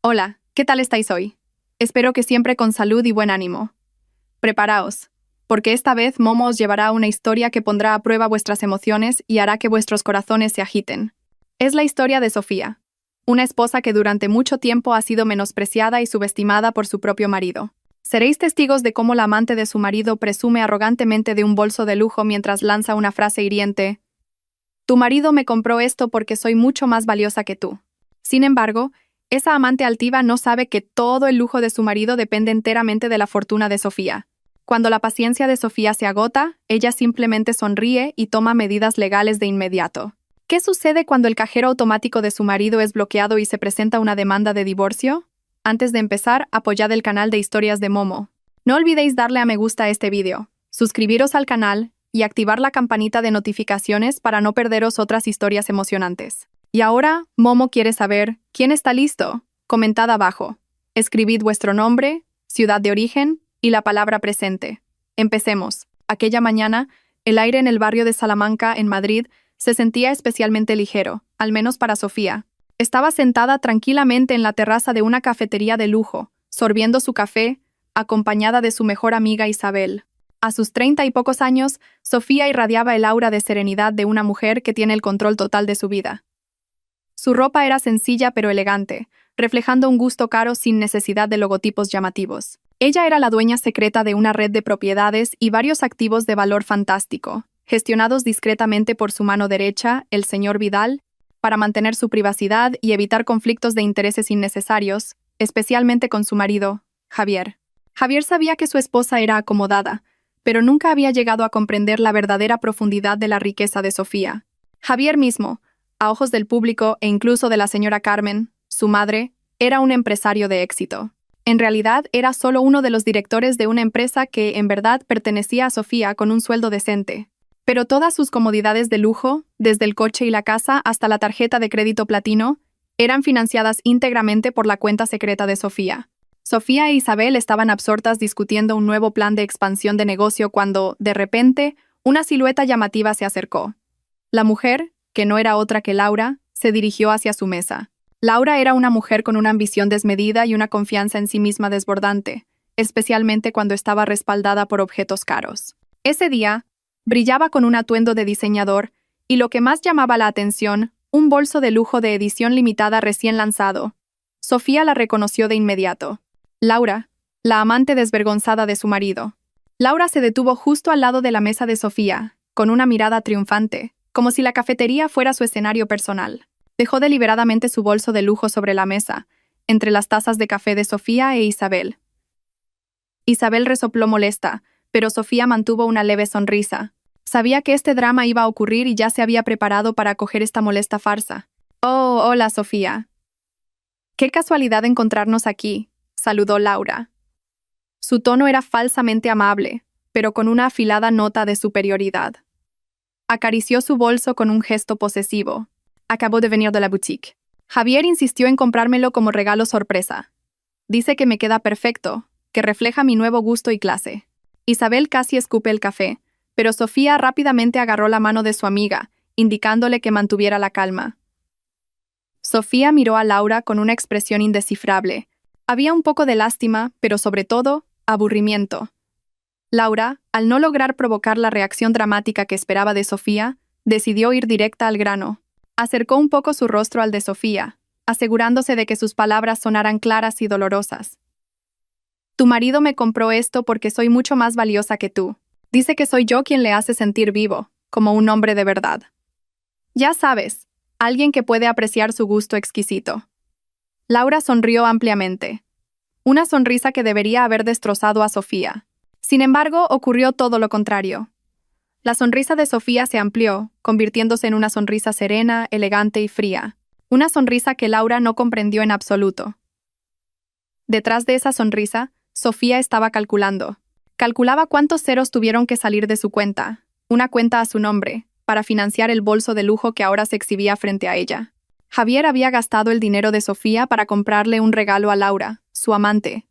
Hola, ¿qué tal estáis hoy? Espero que siempre con salud y buen ánimo. Preparaos, porque esta vez Momo os llevará a una historia que pondrá a prueba vuestras emociones y hará que vuestros corazones se agiten. Es la historia de Sofía, una esposa que durante mucho tiempo ha sido menospreciada y subestimada por su propio marido. Seréis testigos de cómo la amante de su marido presume arrogantemente de un bolso de lujo mientras lanza una frase hiriente: «Tu marido me compró esto porque soy mucho más valiosa que tú». Sin embargo, esa amante altiva no sabe que todo el lujo de su marido depende enteramente de la fortuna de Sofía. Cuando la paciencia de Sofía se agota, ella simplemente sonríe y toma medidas legales de inmediato. ¿Qué sucede cuando el cajero automático de su marido es bloqueado y se presenta una demanda de divorcio? Antes de empezar, apoyad el canal de Historias de Momo. No olvidéis darle a me gusta a este vídeo, suscribiros al canal y activar la campanita de notificaciones para no perderos otras historias emocionantes. Y ahora, Momo quiere saber, ¿quién está listo? Comentad abajo. Escribid vuestro nombre, ciudad de origen y la palabra presente. Empecemos. Aquella mañana, el aire en el barrio de Salamanca, en Madrid, se sentía especialmente ligero, al menos para Sofía. Estaba sentada tranquilamente en la terraza de una cafetería de lujo, sorbiendo su café, acompañada de su mejor amiga Isabel. A sus 30 y pocos años, Sofía irradiaba el aura de serenidad de una mujer que tiene el control total de su vida. Su ropa era sencilla pero elegante, reflejando un gusto caro sin necesidad de logotipos llamativos. Ella era la dueña secreta de una red de propiedades y varios activos de valor fantástico, gestionados discretamente por su mano derecha, el señor Vidal, para mantener su privacidad y evitar conflictos de intereses innecesarios, especialmente con su marido, Javier. Javier sabía que su esposa era acomodada, pero nunca había llegado a comprender la verdadera profundidad de la riqueza de Sofía. Javier mismo, a ojos del público e incluso de la señora Carmen, su madre, era un empresario de éxito. En realidad, era solo uno de los directores de una empresa que, en verdad, pertenecía a Sofía con un sueldo decente. Pero todas sus comodidades de lujo, desde el coche y la casa hasta la tarjeta de crédito platino, eran financiadas íntegramente por la cuenta secreta de Sofía. Sofía e Isabel estaban absortas discutiendo un nuevo plan de expansión de negocio cuando, de repente, una silueta llamativa se acercó. La mujer, que no era otra que Laura, se dirigió hacia su mesa. Laura era una mujer con una ambición desmedida y una confianza en sí misma desbordante, especialmente cuando estaba respaldada por objetos caros. Ese día, brillaba con un atuendo de diseñador y, lo que más llamaba la atención, un bolso de lujo de edición limitada recién lanzado. Sofía la reconoció de inmediato. Laura, la amante desvergonzada de su marido. Laura se detuvo justo al lado de la mesa de Sofía, con una mirada triunfante, como si la cafetería fuera su escenario personal. Dejó deliberadamente su bolso de lujo sobre la mesa, entre las tazas de café de Sofía e Isabel. Isabel resopló molesta, pero Sofía mantuvo una leve sonrisa. Sabía que este drama iba a ocurrir y ya se había preparado para acoger esta molesta farsa. «Oh, hola, Sofía. Qué casualidad encontrarnos aquí», saludó Laura. Su tono era falsamente amable, pero con una afilada nota de superioridad. Acarició su bolso con un gesto posesivo. «Acabo de venir de la boutique. Javier insistió en comprármelo como regalo sorpresa. Dice que me queda perfecto, que refleja mi nuevo gusto y clase». Isabel casi escupe el café, pero Sofía rápidamente agarró la mano de su amiga, indicándole que mantuviera la calma. Sofía miró a Laura con una expresión indescifrable. Había un poco de lástima, pero sobre todo, aburrimiento. Laura, al no lograr provocar la reacción dramática que esperaba de Sofía, decidió ir directa al grano. Acercó un poco su rostro al de Sofía, asegurándose de que sus palabras sonaran claras y dolorosas. «Tu marido me compró esto porque soy mucho más valiosa que tú. Dice que soy yo quien le hace sentir vivo, como un hombre de verdad. Ya sabes, alguien que puede apreciar su gusto exquisito». Laura sonrió ampliamente. Una sonrisa que debería haber destrozado a Sofía. Sin embargo, ocurrió todo lo contrario. La sonrisa de Sofía se amplió, convirtiéndose en una sonrisa serena, elegante y fría. Una sonrisa que Laura no comprendió en absoluto. Detrás de esa sonrisa, Sofía estaba calculando. Calculaba cuántos ceros tuvieron que salir de su cuenta, una cuenta a su nombre, para financiar el bolso de lujo que ahora se exhibía frente a ella. Javier había gastado el dinero de Sofía para comprarle un regalo a Laura, su amante.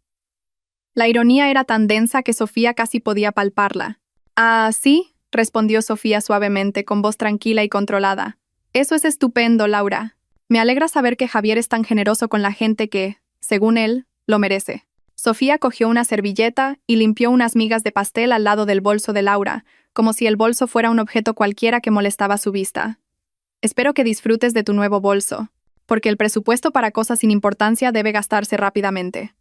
La ironía era tan densa que Sofía casi podía palparla. «Ah, sí», respondió Sofía suavemente, con voz tranquila y controlada. «Eso es estupendo, Laura. Me alegra saber que Javier es tan generoso con la gente que, Según él, lo merece. Sofía cogió una servilleta y limpió unas migas de pastel al lado del bolso de Laura, como si el bolso fuera un objeto cualquiera que molestaba su vista. Espero que disfrutes de tu nuevo bolso, porque el presupuesto para cosas sin importancia debe gastarse rápidamente.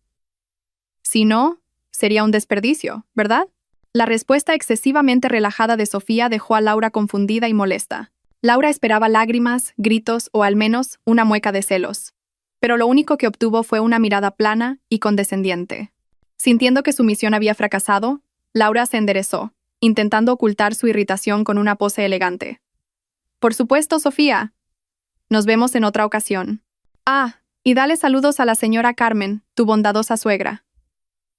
Si no, sería un desperdicio, ¿verdad? La respuesta excesivamente relajada de Sofía dejó a Laura confundida y molesta. Laura esperaba lágrimas, gritos o al menos una mueca de celos. Pero lo único que obtuvo fue una mirada plana y condescendiente. Sintiendo que su misión había fracasado, Laura se enderezó, intentando ocultar su irritación con una pose elegante. Por supuesto, Sofía. Nos vemos en otra ocasión. Ah, y dale saludos a la señora Carmen, tu bondadosa suegra.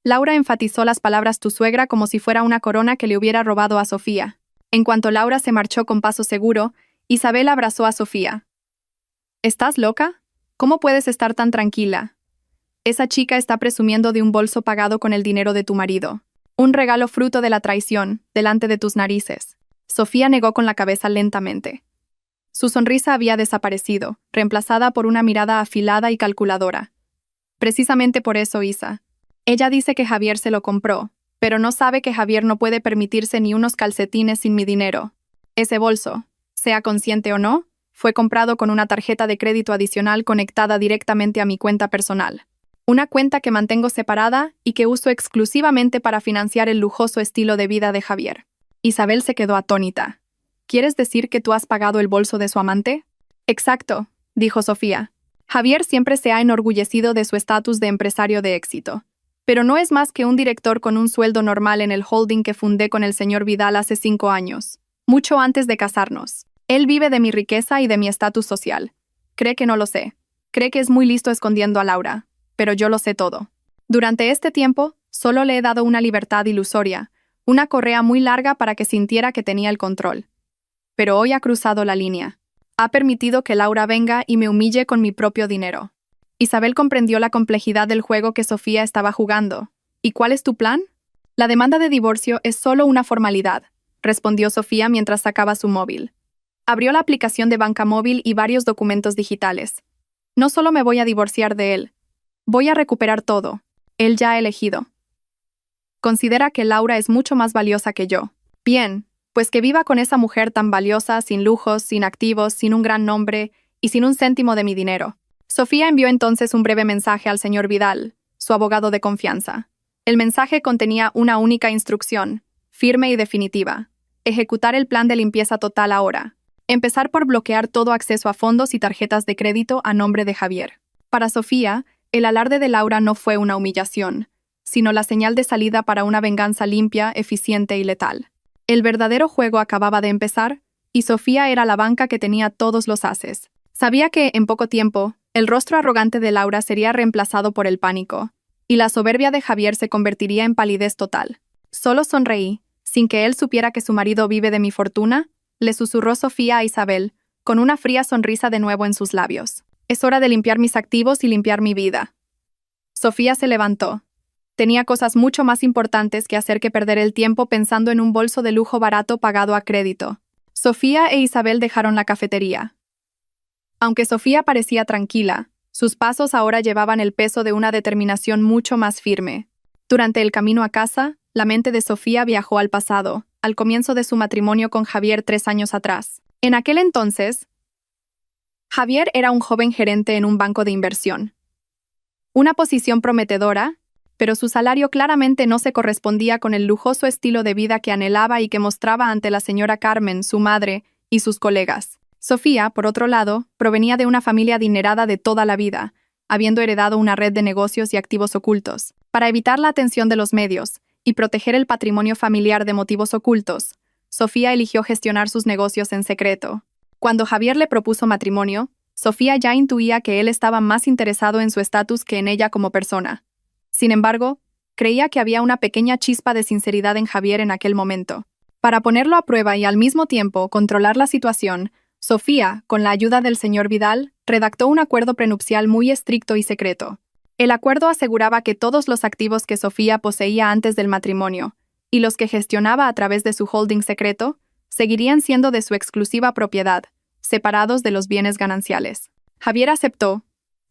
Laura enfatizó las palabras tu suegra como si fuera una corona que le hubiera robado a Sofía. En cuanto Laura se marchó con paso seguro, Isabel abrazó a Sofía. ¿Estás loca? ¿Cómo puedes estar tan tranquila? Esa chica está presumiendo de un bolso pagado con el dinero de tu marido. Un regalo fruto de la traición, delante de tus narices. Sofía negó con la cabeza lentamente. Su sonrisa había desaparecido, reemplazada por una mirada afilada y calculadora. Precisamente por eso, Isa. Ella dice que Javier se lo compró, pero no sabe que Javier no puede permitirse ni unos calcetines sin mi dinero. Ese bolso, sea consciente o no, fue comprado con una tarjeta de crédito adicional conectada directamente a mi cuenta personal. Una cuenta que mantengo separada y que uso exclusivamente para financiar el lujoso estilo de vida de Javier. Isabel se quedó atónita. ¿Quieres decir que tú has pagado el bolso de su amante? Exacto, dijo Sofía. Javier siempre se ha enorgullecido de su estatus de empresario de éxito. Pero no es más que un director con un sueldo normal en el holding que fundé con el señor Vidal hace 5 años, mucho antes de casarnos. Él vive de mi riqueza y de mi estatus social. Cree que no lo sé. Cree que es muy listo escondiendo a Laura. Pero yo lo sé todo. Durante este tiempo, solo le he dado una libertad ilusoria, una correa muy larga para que sintiera que tenía el control. Pero hoy ha cruzado la línea. Ha permitido que Laura venga y me humille con mi propio dinero. Isabel comprendió la complejidad del juego que Sofía estaba jugando. ¿Y cuál es tu plan? La demanda de divorcio es solo una formalidad, respondió Sofía mientras sacaba su móvil. Abrió la aplicación de banca móvil y varios documentos digitales. No solo me voy a divorciar de él. Voy a recuperar todo. Él ya ha elegido. Considera que Laura es mucho más valiosa que yo. Bien, pues que viva con esa mujer tan valiosa, sin lujos, sin activos, sin un gran nombre y sin un céntimo de mi dinero. Sofía envió entonces un breve mensaje al señor Vidal, su abogado de confianza. El mensaje contenía una única instrucción, firme y definitiva: ejecutar el plan de limpieza total ahora. Empezar por bloquear todo acceso a fondos y tarjetas de crédito a nombre de Javier. Para Sofía, el alarde de Laura no fue una humillación, sino la señal de salida para una venganza limpia, eficiente y letal. El verdadero juego acababa de empezar, y Sofía era la banca que tenía todos los ases. Sabía que, en poco tiempo, el rostro arrogante de Laura sería reemplazado por el pánico, y la soberbia de Javier se convertiría en palidez total. Solo sonreí, sin que él supiera que su marido vive de mi fortuna, le susurró Sofía a Isabel, con una fría sonrisa de nuevo en sus labios. Es hora de limpiar mis activos y limpiar mi vida. Sofía se levantó. Tenía cosas mucho más importantes que hacer que perder el tiempo pensando en un bolso de lujo barato pagado a crédito. Sofía e Isabel dejaron la cafetería. Aunque Sofía parecía tranquila, sus pasos ahora llevaban el peso de una determinación mucho más firme. Durante el camino a casa, la mente de Sofía viajó al pasado, al comienzo de su matrimonio con Javier 3 años atrás. En aquel entonces, Javier era un joven gerente en un banco de inversión. Una posición prometedora, pero su salario claramente no se correspondía con el lujoso estilo de vida que anhelaba y que mostraba ante la señora Carmen, su madre, y sus colegas. Sofía, por otro lado, provenía de una familia adinerada de toda la vida, habiendo heredado una red de negocios y activos ocultos. Para evitar la atención de los medios y proteger el patrimonio familiar de motivos ocultos, Sofía eligió gestionar sus negocios en secreto. Cuando Javier le propuso matrimonio, Sofía ya intuía que él estaba más interesado en su estatus que en ella como persona. Sin embargo, creía que había una pequeña chispa de sinceridad en Javier en aquel momento. Para ponerlo a prueba y al mismo tiempo controlar la situación, Sofía, con la ayuda del señor Vidal, redactó un acuerdo prenupcial muy estricto y secreto. El acuerdo aseguraba que todos los activos que Sofía poseía antes del matrimonio, y los que gestionaba a través de su holding secreto, seguirían siendo de su exclusiva propiedad, separados de los bienes gananciales. Javier aceptó,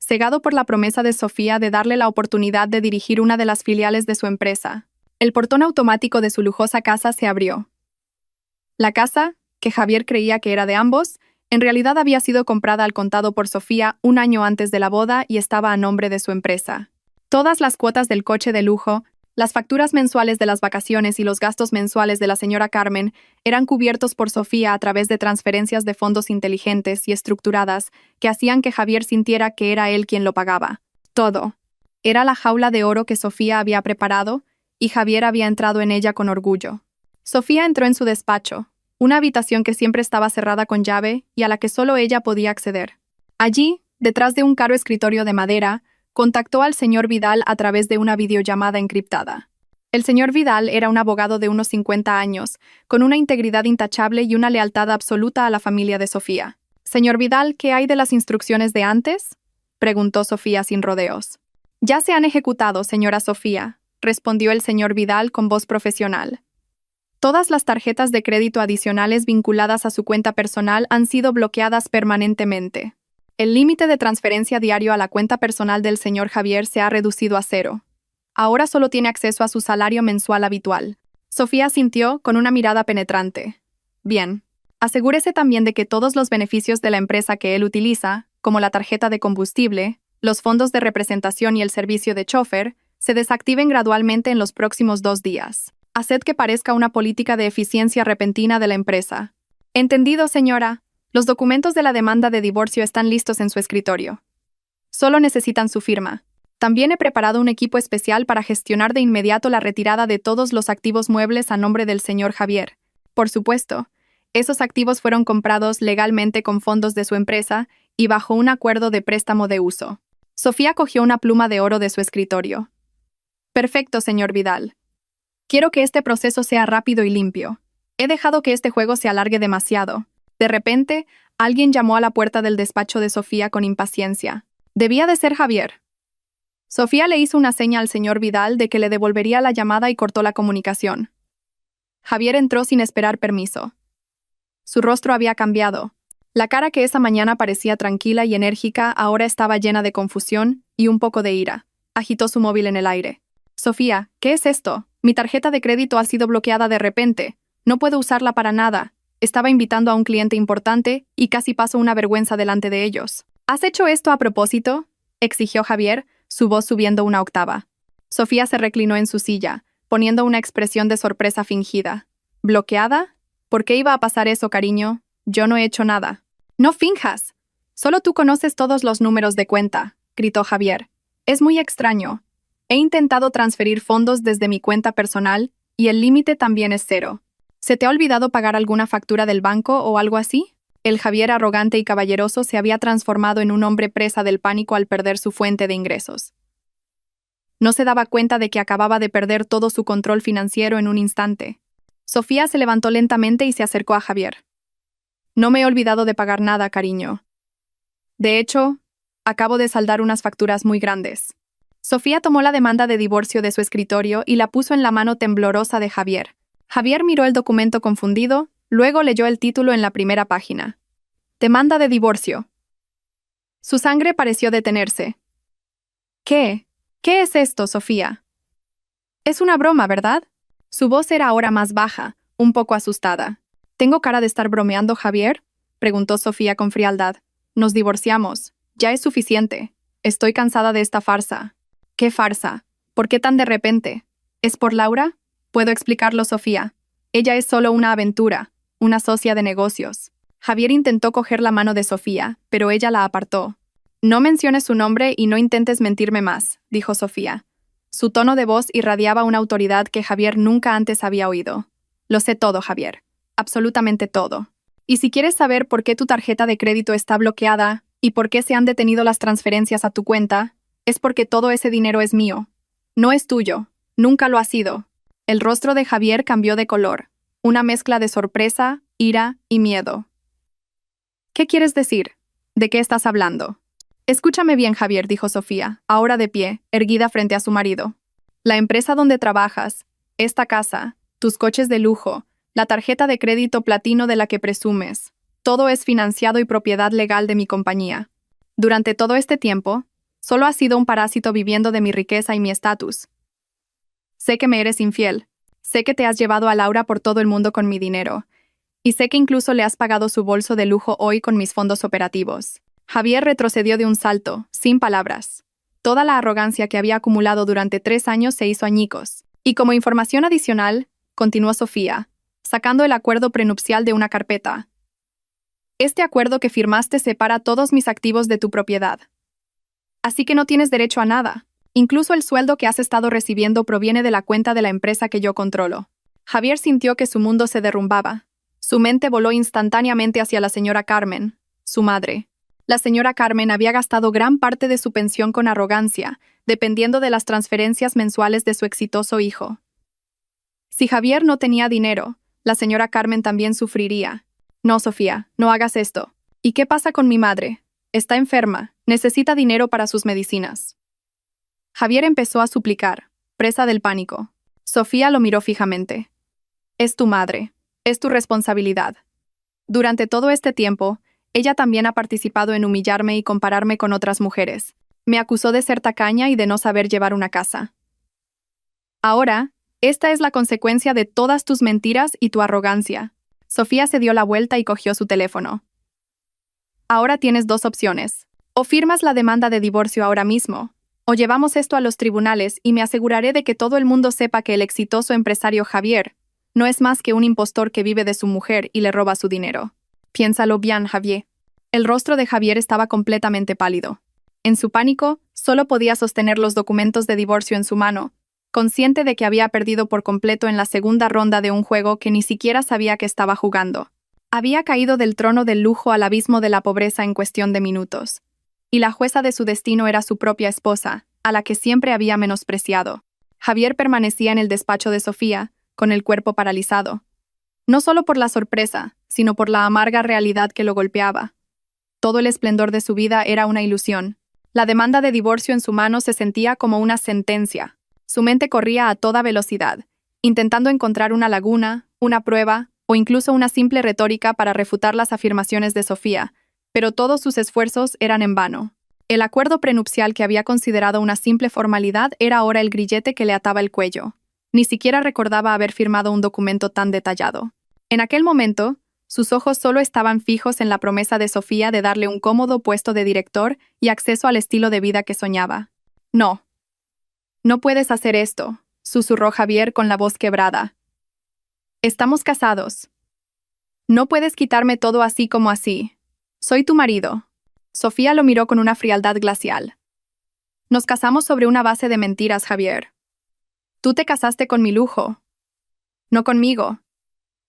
cegado por la promesa de Sofía de darle la oportunidad de dirigir una de las filiales de su empresa. El portón automático de su lujosa casa se abrió. La casa, que Javier creía que era de ambos, en realidad había sido comprada al contado por Sofía un año antes de la boda y estaba a nombre de su empresa. Todas las cuotas del coche de lujo, las facturas mensuales de las vacaciones y los gastos mensuales de la señora Carmen eran cubiertos por Sofía a través de transferencias de fondos inteligentes y estructuradas que hacían que Javier sintiera que era él quien lo pagaba. Todo. Era la jaula de oro que Sofía había preparado y Javier había entrado en ella con orgullo. Sofía entró en su despacho, una habitación que siempre estaba cerrada con llave y a la que solo ella podía acceder. Allí, detrás de un caro escritorio de madera, contactó al señor Vidal a través de una videollamada encriptada. El señor Vidal era un abogado de unos 50 años, con una integridad intachable y una lealtad absoluta a la familia de Sofía. «Señor Vidal, ¿qué hay de las instrucciones de antes?», preguntó Sofía sin rodeos. «Ya se han ejecutado, señora Sofía», respondió el señor Vidal con voz profesional. Todas las tarjetas de crédito adicionales vinculadas a su cuenta personal han sido bloqueadas permanentemente. El límite de transferencia diario a la cuenta personal del señor Javier se ha reducido a 0. Ahora solo tiene acceso a su salario mensual habitual. Sofía asintió con una mirada penetrante. Bien. Asegúrese también de que todos los beneficios de la empresa que él utiliza, como la tarjeta de combustible, los fondos de representación y el servicio de chofer, se desactiven gradualmente en los próximos 2 días. Haced que parezca una política de eficiencia repentina de la empresa. Entendido, señora. Los documentos de la demanda de divorcio están listos en su escritorio. Solo necesitan su firma. También he preparado un equipo especial para gestionar de inmediato la retirada de todos los activos muebles a nombre del señor Javier. Por supuesto, esos activos fueron comprados legalmente con fondos de su empresa y bajo un acuerdo de préstamo de uso. Sofía cogió una pluma de oro de su escritorio. Perfecto, señor Vidal. Quiero que este proceso sea rápido y limpio. He dejado que este juego se alargue demasiado. De repente, alguien llamó a la puerta del despacho de Sofía con impaciencia. Debía de ser Javier. Sofía le hizo una seña al señor Vidal de que le devolvería la llamada y cortó la comunicación. Javier entró sin esperar permiso. Su rostro había cambiado. La cara que esa mañana parecía tranquila y enérgica ahora estaba llena de confusión y un poco de ira. Agitó su móvil en el aire. Sofía, ¿qué es esto? Mi tarjeta de crédito ha sido bloqueada de repente. No puedo usarla para nada. Estaba invitando a un cliente importante y casi paso una vergüenza delante de ellos. ¿Has hecho esto a propósito?, exigió Javier, su voz subiendo una octava. Sofía se reclinó en su silla, poniendo una expresión de sorpresa fingida. ¿Bloqueada? ¿Por qué iba a pasar eso, cariño? Yo no he hecho nada. ¡No finjas! Solo tú conoces todos los números de cuenta, gritó Javier. Es muy extraño. He intentado transferir fondos desde mi cuenta personal y el límite también es 0. ¿Se te ha olvidado pagar alguna factura del banco o algo así? El Javier arrogante y caballeroso se había transformado en un hombre presa del pánico al perder su fuente de ingresos. No se daba cuenta de que acababa de perder todo su control financiero en un instante. Sofía se levantó lentamente y se acercó a Javier. No me he olvidado de pagar nada, cariño. De hecho, acabo de saldar unas facturas muy grandes. Sofía tomó la demanda de divorcio de su escritorio y la puso en la mano temblorosa de Javier. Javier miró el documento confundido, luego leyó el título en la primera página. Demanda de divorcio. Su sangre pareció detenerse. ¿Qué? ¿Qué es esto, Sofía? Es una broma, ¿verdad? Su voz era ahora más baja, un poco asustada. ¿Tengo cara de estar bromeando, Javier?, preguntó Sofía con frialdad. Nos divorciamos. Ya es suficiente. Estoy cansada de esta farsa. ¿Qué farsa? ¿Por qué tan de repente? ¿Es por Laura? Puedo explicarlo, Sofía. Ella es solo una aventura, una socia de negocios. Javier intentó coger la mano de Sofía, pero ella la apartó. No menciones su nombre y no intentes mentirme más, dijo Sofía. Su tono de voz irradiaba una autoridad que Javier nunca antes había oído. Lo sé todo, Javier. Absolutamente todo. Y si quieres saber por qué tu tarjeta de crédito está bloqueada y por qué se han detenido las transferencias a tu cuenta, es porque todo ese dinero es mío. No es tuyo. Nunca lo ha sido. El rostro de Javier cambió de color, una mezcla de sorpresa, ira y miedo. ¿Qué quieres decir? ¿De qué estás hablando? Escúchame bien, Javier, dijo Sofía, ahora de pie, erguida frente a su marido. La empresa donde trabajas, esta casa, tus coches de lujo, la tarjeta de crédito platino de la que presumes, todo es financiado y propiedad legal de mi compañía. Durante todo este tiempo, Solo has sido un parásito viviendo de mi riqueza y mi estatus. Sé que me eres infiel. Sé que te has llevado a Laura por todo el mundo con mi dinero. Y sé que incluso le has pagado su bolso de lujo hoy con mis fondos operativos. Javier retrocedió de un salto, sin palabras. Toda la arrogancia que había acumulado durante 3 años se hizo añicos. Y como información adicional, continuó Sofía, sacando el acuerdo prenupcial de una carpeta. Este acuerdo que firmaste separa todos mis activos de tu propiedad. Así que no tienes derecho a nada. Incluso el sueldo que has estado recibiendo proviene de la cuenta de la empresa que yo controlo. Javier sintió que su mundo se derrumbaba. Su mente voló instantáneamente hacia la señora Carmen, su madre. La señora Carmen había gastado gran parte de su pensión con arrogancia, dependiendo de las transferencias mensuales de su exitoso hijo. Si Javier no tenía dinero, la señora Carmen también sufriría. No, Sofía, no hagas esto. ¿Y qué pasa con mi madre? Está enferma, necesita dinero para sus medicinas. Javier empezó a suplicar, presa del pánico. Sofía lo miró fijamente. Es tu madre, es tu responsabilidad. Durante todo este tiempo, ella también ha participado en humillarme y compararme con otras mujeres. Me acusó de ser tacaña y de no saber llevar una casa. Ahora, esta es la consecuencia de todas tus mentiras y tu arrogancia. Sofía se dio la vuelta y cogió su teléfono. Ahora tienes 2 opciones. O firmas la demanda de divorcio ahora mismo, o llevamos esto a los tribunales y me aseguraré de que todo el mundo sepa que el exitoso empresario Javier no es más que un impostor que vive de su mujer y le roba su dinero. Piénsalo bien, Javier. El rostro de Javier estaba completamente pálido. En su pánico, solo podía sostener los documentos de divorcio en su mano, consciente de que había perdido por completo en la segunda ronda de un juego que ni siquiera sabía que estaba jugando. Había caído del trono del lujo al abismo de la pobreza en cuestión de minutos. Y la jueza de su destino era su propia esposa, a la que siempre había menospreciado. Javier permanecía en el despacho de Sofía, con el cuerpo paralizado. No solo por la sorpresa, sino por la amarga realidad que lo golpeaba. Todo el esplendor de su vida era una ilusión. La demanda de divorcio en su mano se sentía como una sentencia. Su mente corría a toda velocidad, intentando encontrar una laguna, una prueba, o incluso una simple retórica para refutar las afirmaciones de Sofía, pero todos sus esfuerzos eran en vano. El acuerdo prenupcial que había considerado una simple formalidad era ahora el grillete que le ataba el cuello. Ni siquiera recordaba haber firmado un documento tan detallado. En aquel momento, sus ojos solo estaban fijos en la promesa de Sofía de darle un cómodo puesto de director y acceso al estilo de vida que soñaba. No. No puedes hacer esto, susurró Javier con la voz quebrada. Estamos casados. No puedes quitarme todo así como así. Soy tu marido. Sofía lo miró con una frialdad glacial. Nos casamos sobre una base de mentiras, Javier. Tú te casaste con mi lujo. No conmigo.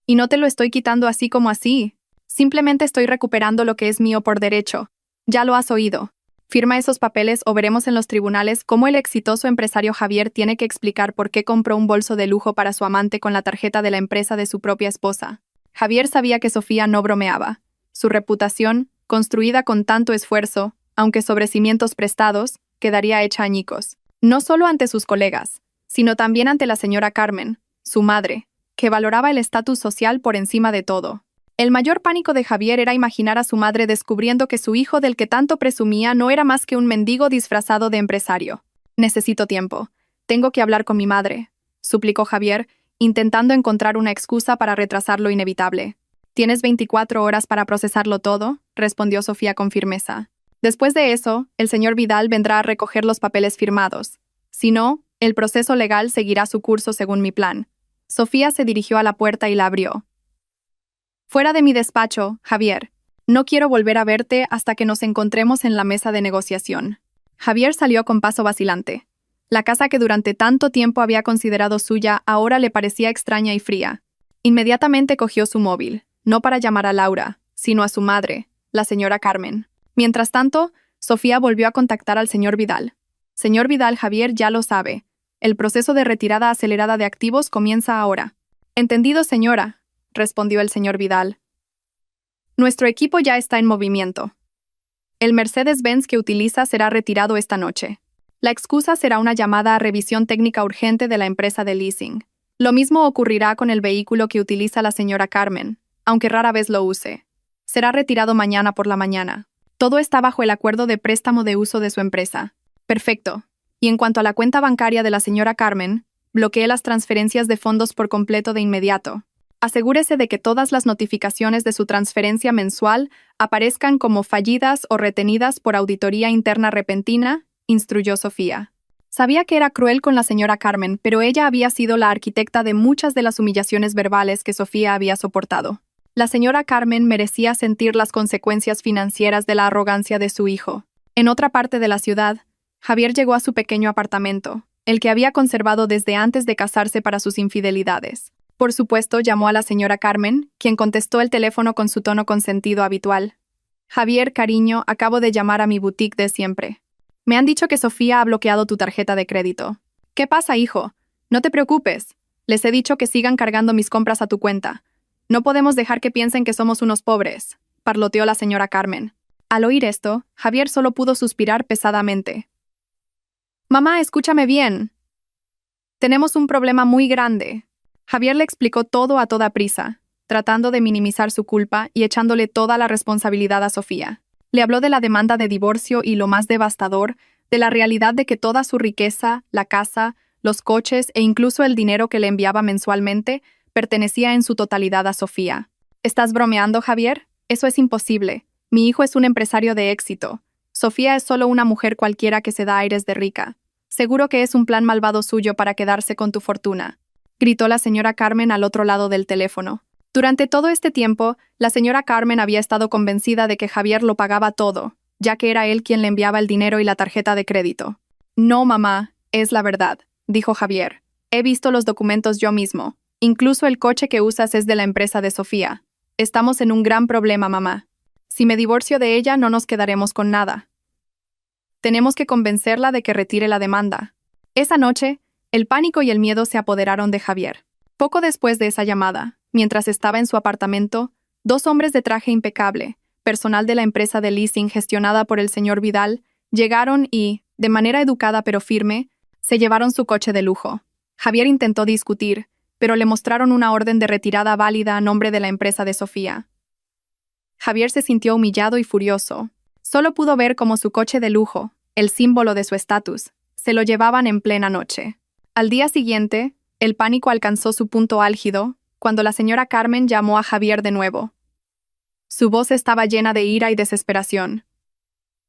Y no te lo estoy quitando así como así. Simplemente estoy recuperando lo que es mío por derecho. Ya lo has oído. Firma esos papeles o veremos en los tribunales cómo el exitoso empresario Javier tiene que explicar por qué compró un bolso de lujo para su amante con la tarjeta de la empresa de su propia esposa. Javier sabía que Sofía no bromeaba. Su reputación, construida con tanto esfuerzo, aunque sobre cimientos prestados, quedaría hecha añicos. No solo ante sus colegas, sino también ante la señora Carmen, su madre, que valoraba el estatus social por encima de todo. El mayor pánico de Javier era imaginar a su madre descubriendo que su hijo del que tanto presumía no era más que un mendigo disfrazado de empresario. Necesito tiempo. Tengo que hablar con mi madre, suplicó Javier, intentando encontrar una excusa para retrasar lo inevitable. ¿Tienes 24 horas para procesarlo todo?, respondió Sofía con firmeza. Después de eso, el señor Vidal vendrá a recoger los papeles firmados. Si no, el proceso legal seguirá su curso según mi plan. Sofía se dirigió a la puerta y la abrió. Fuera de mi despacho, Javier. No quiero volver a verte hasta que nos encontremos en la mesa de negociación. Javier salió con paso vacilante. La casa que durante tanto tiempo había considerado suya ahora le parecía extraña y fría. Inmediatamente cogió su móvil. No para llamar a Laura, sino a su madre, la señora Carmen. Mientras tanto, Sofía volvió a contactar al señor Vidal. Señor Vidal, Javier ya lo sabe. El proceso de retirada acelerada de activos comienza ahora. Entendido, señora, respondió el señor Vidal. Nuestro equipo ya está en movimiento. El Mercedes-Benz que utiliza será retirado esta noche. La excusa será una llamada a revisión técnica urgente de la empresa de leasing. Lo mismo ocurrirá con el vehículo que utiliza la señora Carmen, aunque rara vez lo use. Será retirado mañana por la mañana. Todo está bajo el acuerdo de préstamo de uso de su empresa. Perfecto. Y en cuanto a la cuenta bancaria de la señora Carmen, bloquee las transferencias de fondos por completo de inmediato. Asegúrese de que todas las notificaciones de su transferencia mensual aparezcan como fallidas o retenidas por auditoría interna repentina, instruyó Sofía. Sabía que era cruel con la señora Carmen, pero ella había sido la arquitecta de muchas de las humillaciones verbales que Sofía había soportado. La señora Carmen merecía sentir las consecuencias financieras de la arrogancia de su hijo. En otra parte de la ciudad, Javier llegó a su pequeño apartamento, el que había conservado desde antes de casarse para sus infidelidades. Por supuesto, llamó a la señora Carmen, quien contestó el teléfono con su tono consentido habitual. Javier, cariño, acabo de llamar a mi boutique de siempre. Me han dicho que Sofía ha bloqueado tu tarjeta de crédito. ¿Qué pasa, hijo? No te preocupes. Les he dicho que sigan cargando mis compras a tu cuenta. No podemos dejar que piensen que somos unos pobres, parloteó la señora Carmen. Al oír esto, Javier solo pudo suspirar pesadamente. Mamá, escúchame bien. Tenemos un problema muy grande. Javier le explicó todo a toda prisa, tratando de minimizar su culpa y echándole toda la responsabilidad a Sofía. Le habló de la demanda de divorcio y, lo más devastador, de la realidad de que toda su riqueza, la casa, los coches e incluso el dinero que le enviaba mensualmente pertenecía en su totalidad a Sofía. ¿Estás bromeando, Javier? Eso es imposible. Mi hijo es un empresario de éxito. Sofía es solo una mujer cualquiera que se da aires de rica. Seguro que es un plan malvado suyo para quedarse con tu fortuna, gritó la señora Carmen al otro lado del teléfono. Durante todo este tiempo, la señora Carmen había estado convencida de que Javier lo pagaba todo, ya que era él quien le enviaba el dinero y la tarjeta de crédito. No, mamá, es la verdad, dijo Javier. He visto los documentos yo mismo. Incluso el coche que usas es de la empresa de Sofía. Estamos en un gran problema, mamá. Si me divorcio de ella, no nos quedaremos con nada. Tenemos que convencerla de que retire la demanda. Esa noche, el pánico y el miedo se apoderaron de Javier. Poco después de esa llamada, mientras estaba en su apartamento, dos hombres de traje impecable, personal de la empresa de leasing gestionada por el señor Vidal, llegaron y, de manera educada pero firme, se llevaron su coche de lujo. Javier intentó discutir, pero le mostraron una orden de retirada válida a nombre de la empresa de Sofía. Javier se sintió humillado y furioso. Solo pudo ver cómo su coche de lujo, el símbolo de su estatus, se lo llevaban en plena noche. Al día siguiente, el pánico alcanzó su punto álgido cuando la señora Carmen llamó a Javier de nuevo. Su voz estaba llena de ira y desesperación.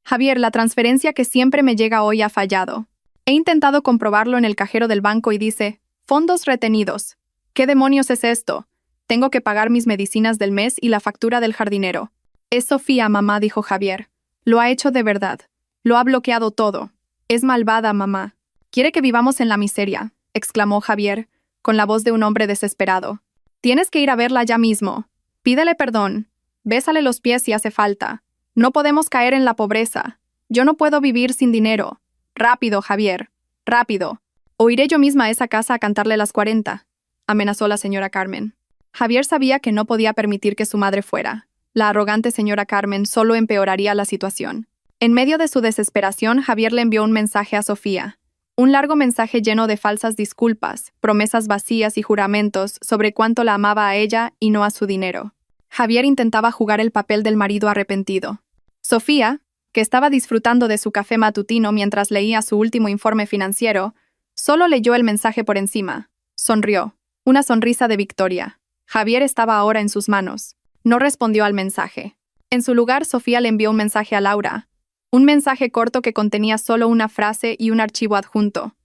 Javier, la transferencia que siempre me llega hoy ha fallado. He intentado comprobarlo en el cajero del banco y dice, fondos retenidos. ¿Qué demonios es esto? Tengo que pagar mis medicinas del mes y la factura del jardinero. Es Sofía, mamá, dijo Javier. Lo ha hecho de verdad. Lo ha bloqueado todo. Es malvada, mamá. Quiere que vivamos en la miseria, exclamó Javier, con la voz de un hombre desesperado. Tienes que ir a verla ya mismo. Pídele perdón. Bésale los pies si hace falta. No podemos caer en la pobreza. Yo no puedo vivir sin dinero. Rápido, Javier. Rápido. O iré yo misma a esa casa a cantarle las 40, amenazó la señora Carmen. Javier sabía que no podía permitir que su madre fuera. La arrogante señora Carmen solo empeoraría la situación. En medio de su desesperación, Javier le envió un mensaje a Sofía. Un largo mensaje lleno de falsas disculpas, promesas vacías y juramentos sobre cuánto la amaba a ella y no a su dinero. Javier intentaba jugar el papel del marido arrepentido. Sofía, que estaba disfrutando de su café matutino mientras leía su último informe financiero, solo leyó el mensaje por encima. Sonrió. Una sonrisa de victoria. Javier estaba ahora en sus manos. No respondió al mensaje. En su lugar, Sofía le envió un mensaje a Laura. Un mensaje corto que contenía solo una frase y un archivo adjunto.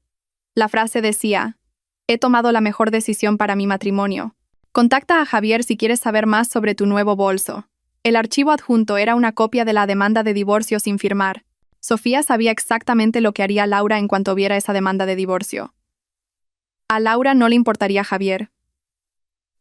La frase decía: he tomado la mejor decisión para mi matrimonio. Contacta a Javier si quieres saber más sobre tu nuevo bolso. El archivo adjunto era una copia de la demanda de divorcio sin firmar. Sofía sabía exactamente lo que haría Laura en cuanto viera esa demanda de divorcio. A Laura no le importaría Javier.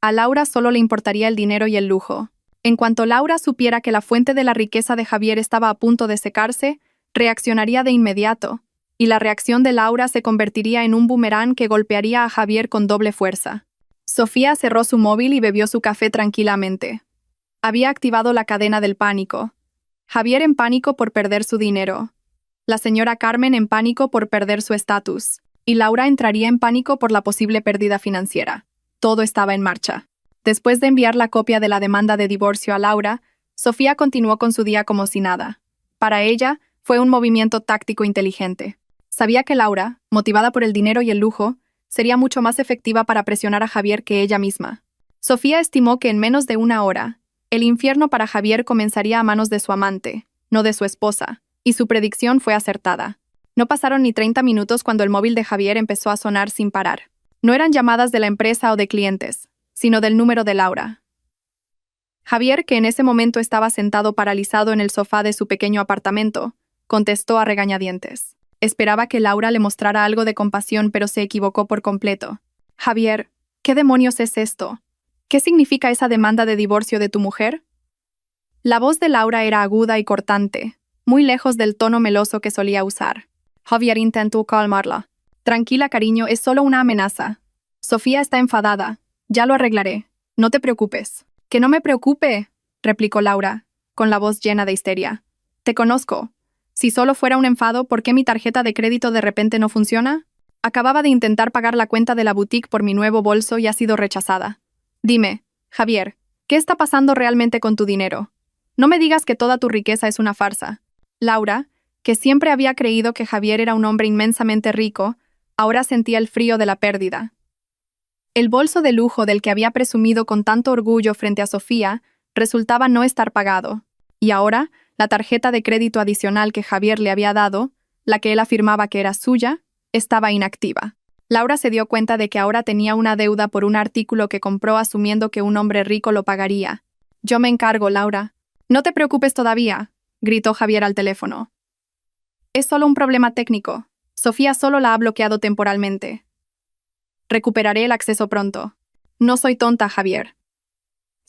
A Laura solo le importaría el dinero y el lujo. En cuanto Laura supiera que la fuente de la riqueza de Javier estaba a punto de secarse, reaccionaría de inmediato, y la reacción de Laura se convertiría en un boomerang que golpearía a Javier con doble fuerza. Sofía cerró su móvil y bebió su café tranquilamente. Había activado la cadena del pánico. Javier en pánico por perder su dinero. La señora Carmen en pánico por perder su estatus. Y Laura entraría en pánico por la posible pérdida financiera. Todo estaba en marcha. Después de enviar la copia de la demanda de divorcio a Laura, Sofía continuó con su día como si nada. Para ella, fue un movimiento táctico inteligente. Sabía que Laura, motivada por el dinero y el lujo, sería mucho más efectiva para presionar a Javier que ella misma. Sofía estimó que en menos de una hora, el infierno para Javier comenzaría a manos de su amante, no de su esposa, y su predicción fue acertada. No pasaron ni 30 minutos cuando el móvil de Javier empezó a sonar sin parar. No eran llamadas de la empresa o de clientes, sino del número de Laura. Javier, que en ese momento estaba sentado paralizado en el sofá de su pequeño apartamento, contestó a regañadientes. Esperaba que Laura le mostrara algo de compasión, pero se equivocó por completo. Javier, ¿qué demonios es esto? ¿Qué significa esa demanda de divorcio de tu mujer? La voz de Laura era aguda y cortante, muy lejos del tono meloso que solía usar. Javier intentó calmarla. Tranquila, cariño, es solo una amenaza. Sofía está enfadada. Ya lo arreglaré. No te preocupes. Que no me preocupe, replicó Laura, con la voz llena de histeria. Te conozco. Si solo fuera un enfado, ¿por qué mi tarjeta de crédito de repente no funciona? Acababa de intentar pagar la cuenta de la boutique por mi nuevo bolso y ha sido rechazada. Dime, Javier, ¿qué está pasando realmente con tu dinero? No me digas que toda tu riqueza es una farsa. Laura, que siempre había creído que Javier era un hombre inmensamente rico, ahora sentía el frío de la pérdida. El bolso de lujo del que había presumido con tanto orgullo frente a Sofía resultaba no estar pagado, y ahora la tarjeta de crédito adicional que Javier le había dado, la que él afirmaba que era suya, estaba inactiva. Laura se dio cuenta de que ahora tenía una deuda por un artículo que compró asumiendo que un hombre rico lo pagaría. Yo me encargo, Laura. No te preocupes todavía, gritó Javier al teléfono. Es solo un problema técnico. Sofía solo la ha bloqueado temporalmente. Recuperaré el acceso pronto. No soy tonta, Javier.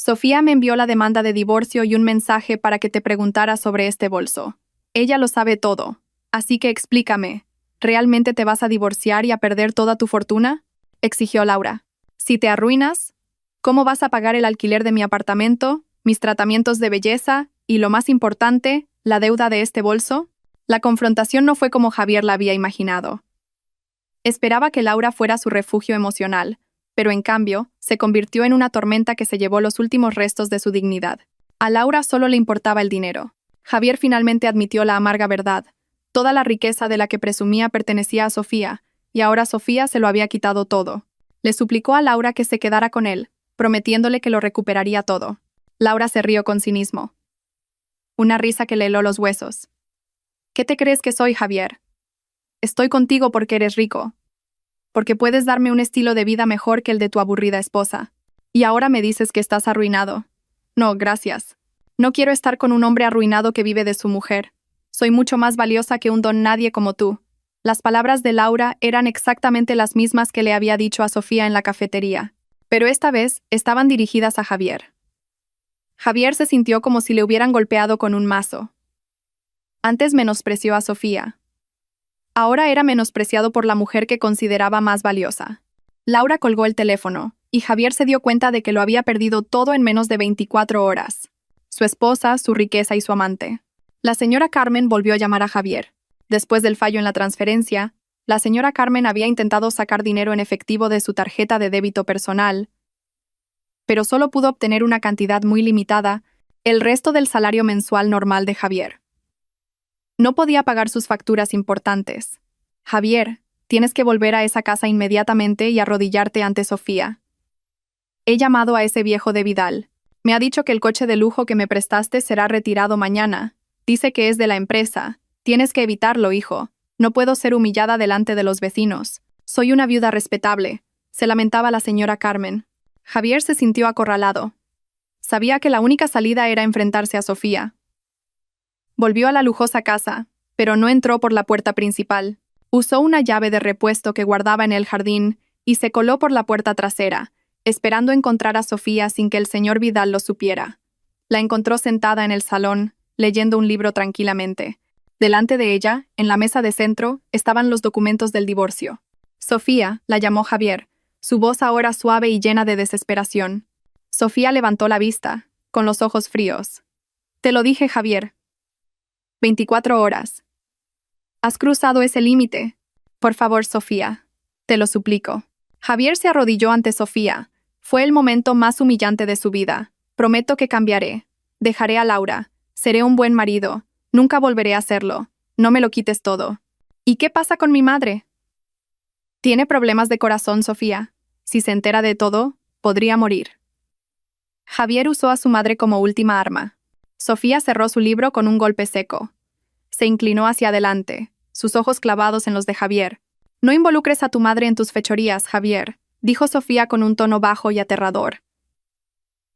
Sofía me envió la demanda de divorcio y un mensaje para que te preguntara sobre este bolso. Ella lo sabe todo. Así que explícame. ¿Realmente te vas a divorciar y a perder toda tu fortuna? Exigió Laura. Si te arruinas, ¿cómo vas a pagar el alquiler de mi apartamento, mis tratamientos de belleza y, lo más importante, la deuda de este bolso? La confrontación no fue como Javier la había imaginado. Esperaba que Laura fuera su refugio emocional, pero en cambio, se convirtió en una tormenta que se llevó los últimos restos de su dignidad. A Laura solo le importaba el dinero. Javier finalmente admitió la amarga verdad. Toda la riqueza de la que presumía pertenecía a Sofía, y ahora Sofía se lo había quitado todo. Le suplicó a Laura que se quedara con él, prometiéndole que lo recuperaría todo. Laura se rió con cinismo. Una risa que le heló los huesos. ¿Qué te crees que soy, Javier? Estoy contigo porque eres rico. Porque puedes darme un estilo de vida mejor que el de tu aburrida esposa. Y ahora me dices que estás arruinado. No, gracias. No quiero estar con un hombre arruinado que vive de su mujer. Soy mucho más valiosa que un don nadie como tú. Las palabras de Laura eran exactamente las mismas que le había dicho a Sofía en la cafetería, pero esta vez estaban dirigidas a Javier. Javier se sintió como si le hubieran golpeado con un mazo. Antes menospreció a Sofía. Ahora era menospreciado por la mujer que consideraba más valiosa. Laura colgó el teléfono, y Javier se dio cuenta de que lo había perdido todo en menos de 24 horas. Su esposa, su riqueza y su amante. La señora Carmen volvió a llamar a Javier. Después del fallo en la transferencia, la señora Carmen había intentado sacar dinero en efectivo de su tarjeta de débito personal, pero solo pudo obtener una cantidad muy limitada, el resto del salario mensual normal de Javier. No podía pagar sus facturas importantes. Javier, tienes que volver a esa casa inmediatamente y arrodillarte ante Sofía. He llamado a ese viejo de Vidal. Me ha dicho que el coche de lujo que me prestaste será retirado mañana. Dice que es de la empresa. Tienes que evitarlo, hijo. No puedo ser humillada delante de los vecinos. Soy una viuda respetable, se lamentaba la señora Carmen. Javier se sintió acorralado. Sabía que la única salida era enfrentarse a Sofía. Volvió a la lujosa casa, pero no entró por la puerta principal. Usó una llave de repuesto que guardaba en el jardín y se coló por la puerta trasera, esperando encontrar a Sofía sin que el señor Vidal lo supiera. La encontró sentada en el salón, leyendo un libro tranquilamente. Delante de ella, en la mesa de centro, estaban los documentos del divorcio. Sofía, la llamó Javier, su voz ahora suave y llena de desesperación. Sofía levantó la vista, con los ojos fríos. Te lo dije, Javier. 24 horas. Has cruzado ese límite. Por favor, Sofía. Te lo suplico. Javier se arrodilló ante Sofía. Fue el momento más humillante de su vida. Prometo que cambiaré. Dejaré a Laura. Seré un buen marido. Nunca volveré a hacerlo. No me lo quites todo. ¿Y qué pasa con mi madre? Tiene problemas de corazón, Sofía. Si se entera de todo, podría morir. Javier usó a su madre como última arma. Sofía cerró su libro con un golpe seco. Se inclinó hacia adelante, sus ojos clavados en los de Javier. No involucres a tu madre en tus fechorías, Javier, dijo Sofía con un tono bajo y aterrador.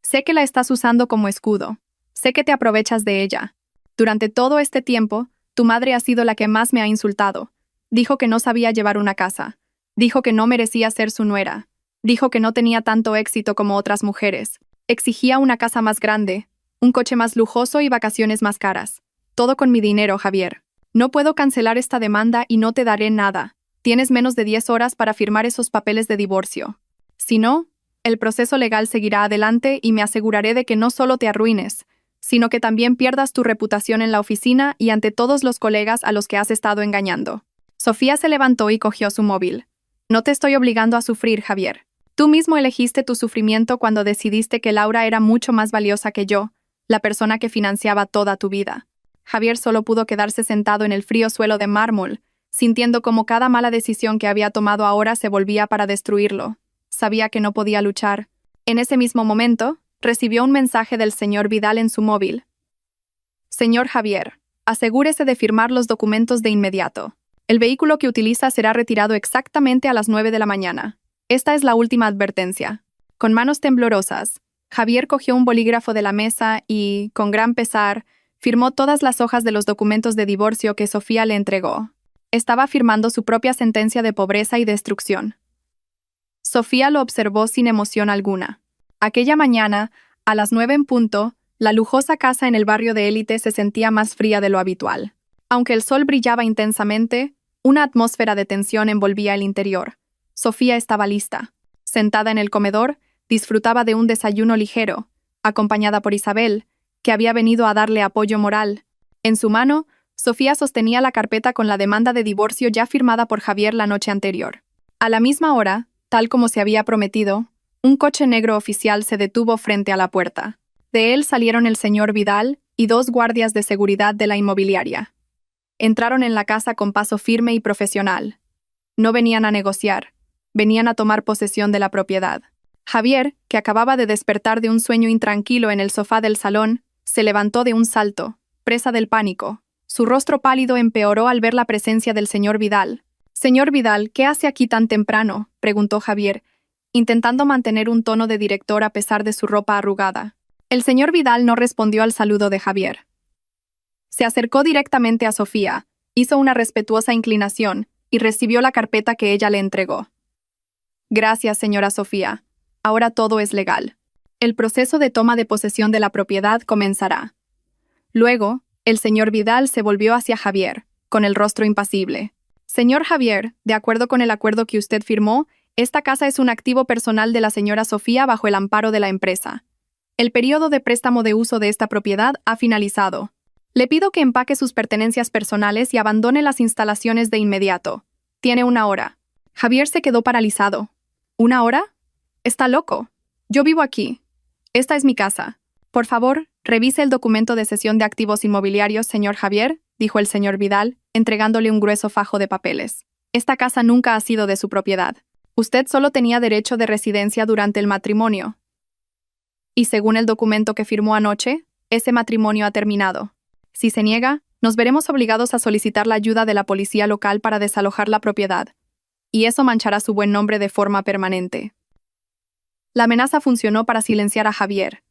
Sé que la estás usando como escudo. Sé que te aprovechas de ella. Durante todo este tiempo, tu madre ha sido la que más me ha insultado. Dijo que no sabía llevar una casa. Dijo que no merecía ser su nuera. Dijo que no tenía tanto éxito como otras mujeres. Exigía una casa más grande, un coche más lujoso y vacaciones más caras. Todo con mi dinero, Javier. No puedo cancelar esta demanda y no te daré nada. Tienes menos de 10 horas para firmar esos papeles de divorcio. Si no, el proceso legal seguirá adelante y me aseguraré de que no solo te arruines, sino que también pierdas tu reputación en la oficina y ante todos los colegas a los que has estado engañando. Sofía se levantó y cogió su móvil. No te estoy obligando a sufrir, Javier. Tú mismo elegiste tu sufrimiento cuando decidiste que Laura era mucho más valiosa que yo, la persona que financiaba toda tu vida. Javier solo pudo quedarse sentado en el frío suelo de mármol, sintiendo como cada mala decisión que había tomado ahora se volvía para destruirlo. Sabía que no podía luchar. En ese mismo momento, recibió un mensaje del señor Vidal en su móvil. Señor Javier, asegúrese de firmar los documentos de inmediato. El vehículo que utiliza será retirado exactamente a las 9 de la mañana. Esta es la última advertencia. Con manos temblorosas, Javier cogió un bolígrafo de la mesa y, con gran pesar, firmó todas las hojas de los documentos de divorcio que Sofía le entregó. Estaba firmando su propia sentencia de pobreza y destrucción. Sofía lo observó sin emoción alguna. Aquella mañana, a las 9 en punto, la lujosa casa en el barrio de élite se sentía más fría de lo habitual. Aunque el sol brillaba intensamente, una atmósfera de tensión envolvía el interior. Sofía estaba lista. Sentada en el comedor, disfrutaba de un desayuno ligero, acompañada por Isabel, que había venido a darle apoyo moral. En su mano, Sofía sostenía la carpeta con la demanda de divorcio ya firmada por Javier la noche anterior. A la misma hora, tal como se había prometido, un coche negro oficial se detuvo frente a la puerta. De él salieron el señor Vidal y 2 guardias de seguridad de la inmobiliaria. Entraron en la casa con paso firme y profesional. No venían a negociar. Venían a tomar posesión de la propiedad. Javier, que acababa de despertar de un sueño intranquilo en el sofá del salón, se levantó de un salto, presa del pánico. Su rostro pálido empeoró al ver la presencia del señor Vidal. «Señor Vidal, ¿qué hace aquí tan temprano?», preguntó Javier, intentando mantener un tono de director a pesar de su ropa arrugada. El señor Vidal no respondió al saludo de Javier. Se acercó directamente a Sofía, hizo una respetuosa inclinación y recibió la carpeta que ella le entregó. «Gracias, señora Sofía. Ahora todo es legal. El proceso de toma de posesión de la propiedad comenzará». Luego, el señor Vidal se volvió hacia Javier, con el rostro impasible. «Señor Javier, de acuerdo con el acuerdo que usted firmó, esta casa es un activo personal de la señora Sofía bajo el amparo de la empresa. El periodo de préstamo de uso de esta propiedad ha finalizado. Le pido que empaque sus pertenencias personales y abandone las instalaciones de inmediato. Tiene 1 hora». Javier se quedó paralizado. ¿1 hora? Está loco. Yo vivo aquí. Esta es mi casa. Por favor, revise el documento de cesión de activos inmobiliarios, señor Javier, dijo el señor Vidal, entregándole un grueso fajo de papeles. Esta casa nunca ha sido de su propiedad. Usted solo tenía derecho de residencia durante el matrimonio. Y según el documento que firmó anoche, ese matrimonio ha terminado. Si se niega, nos veremos obligados a solicitar la ayuda de la policía local para desalojar la propiedad. Y eso manchará su buen nombre de forma permanente. La amenaza funcionó para silenciar a Javier.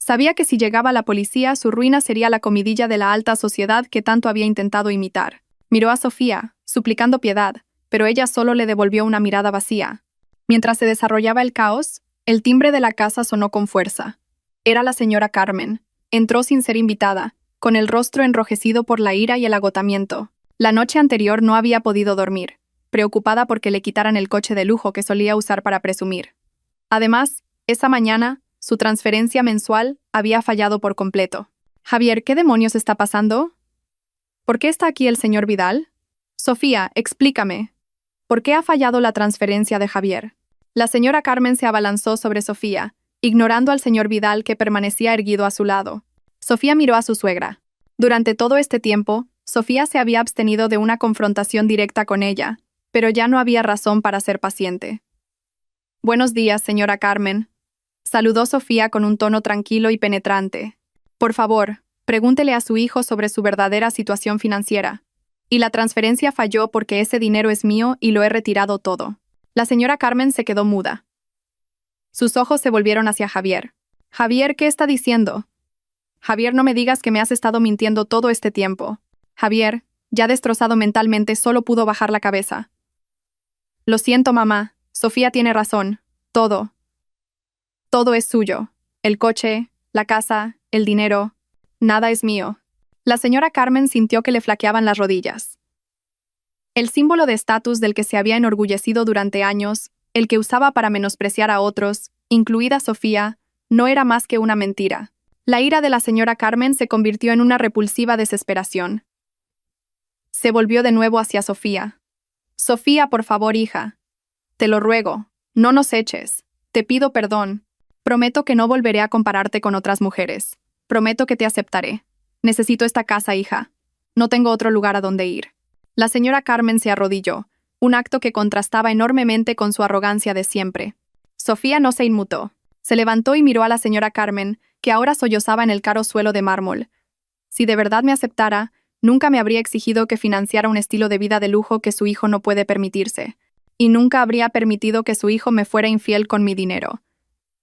Sabía que si llegaba la policía, su ruina sería la comidilla de la alta sociedad que tanto había intentado imitar. Miró a Sofía, suplicando piedad, pero ella solo le devolvió una mirada vacía. Mientras se desarrollaba el caos, el timbre de la casa sonó con fuerza. Era la señora Carmen. Entró sin ser invitada, con el rostro enrojecido por la ira y el agotamiento. La noche anterior no había podido dormir, preocupada porque le quitaran el coche de lujo que solía usar para presumir. Además, esa mañana, su transferencia mensual había fallado por completo. «Javier, ¿qué demonios está pasando? ¿Por qué está aquí el señor Vidal? Sofía, explícame. ¿Por qué ha fallado la transferencia de Javier?» La señora Carmen se abalanzó sobre Sofía, ignorando al señor Vidal que permanecía erguido a su lado. Sofía miró a su suegra. Durante todo este tiempo, Sofía se había abstenido de una confrontación directa con ella, pero ya no había razón para ser paciente. «Buenos días, señora Carmen», saludó Sofía con un tono tranquilo y penetrante. «Por favor, pregúntele a su hijo sobre su verdadera situación financiera. Y la transferencia falló porque ese dinero es mío y lo he retirado todo». La señora Carmen se quedó muda. Sus ojos se volvieron hacia Javier. «Javier, ¿qué está diciendo?» «Javier, no me digas que me has estado mintiendo todo este tiempo». Javier, ya destrozado mentalmente, solo pudo bajar la cabeza. «Lo siento, mamá. Sofía tiene razón. Todo es suyo. El coche, la casa, el dinero. Nada es mío». La señora Carmen sintió que le flaqueaban las rodillas. El símbolo de estatus del que se había enorgullecido durante años, el que usaba para menospreciar a otros, incluida Sofía, no era más que una mentira. La ira de la señora Carmen se convirtió en una repulsiva desesperación. Se volvió de nuevo hacia Sofía. «Sofía, por favor, hija. Te lo ruego, no nos eches. Te pido perdón. Prometo que no volveré a compararte con otras mujeres. Prometo que te aceptaré. Necesito esta casa, hija. No tengo otro lugar a donde ir». La señora Carmen se arrodilló, un acto que contrastaba enormemente con su arrogancia de siempre. Sofía no se inmutó. Se levantó y miró a la señora Carmen, que ahora sollozaba en el caro suelo de mármol. «Si de verdad me aceptara, nunca me habría exigido que financiara un estilo de vida de lujo que su hijo no puede permitirse. Y nunca habría permitido que su hijo me fuera infiel con mi dinero.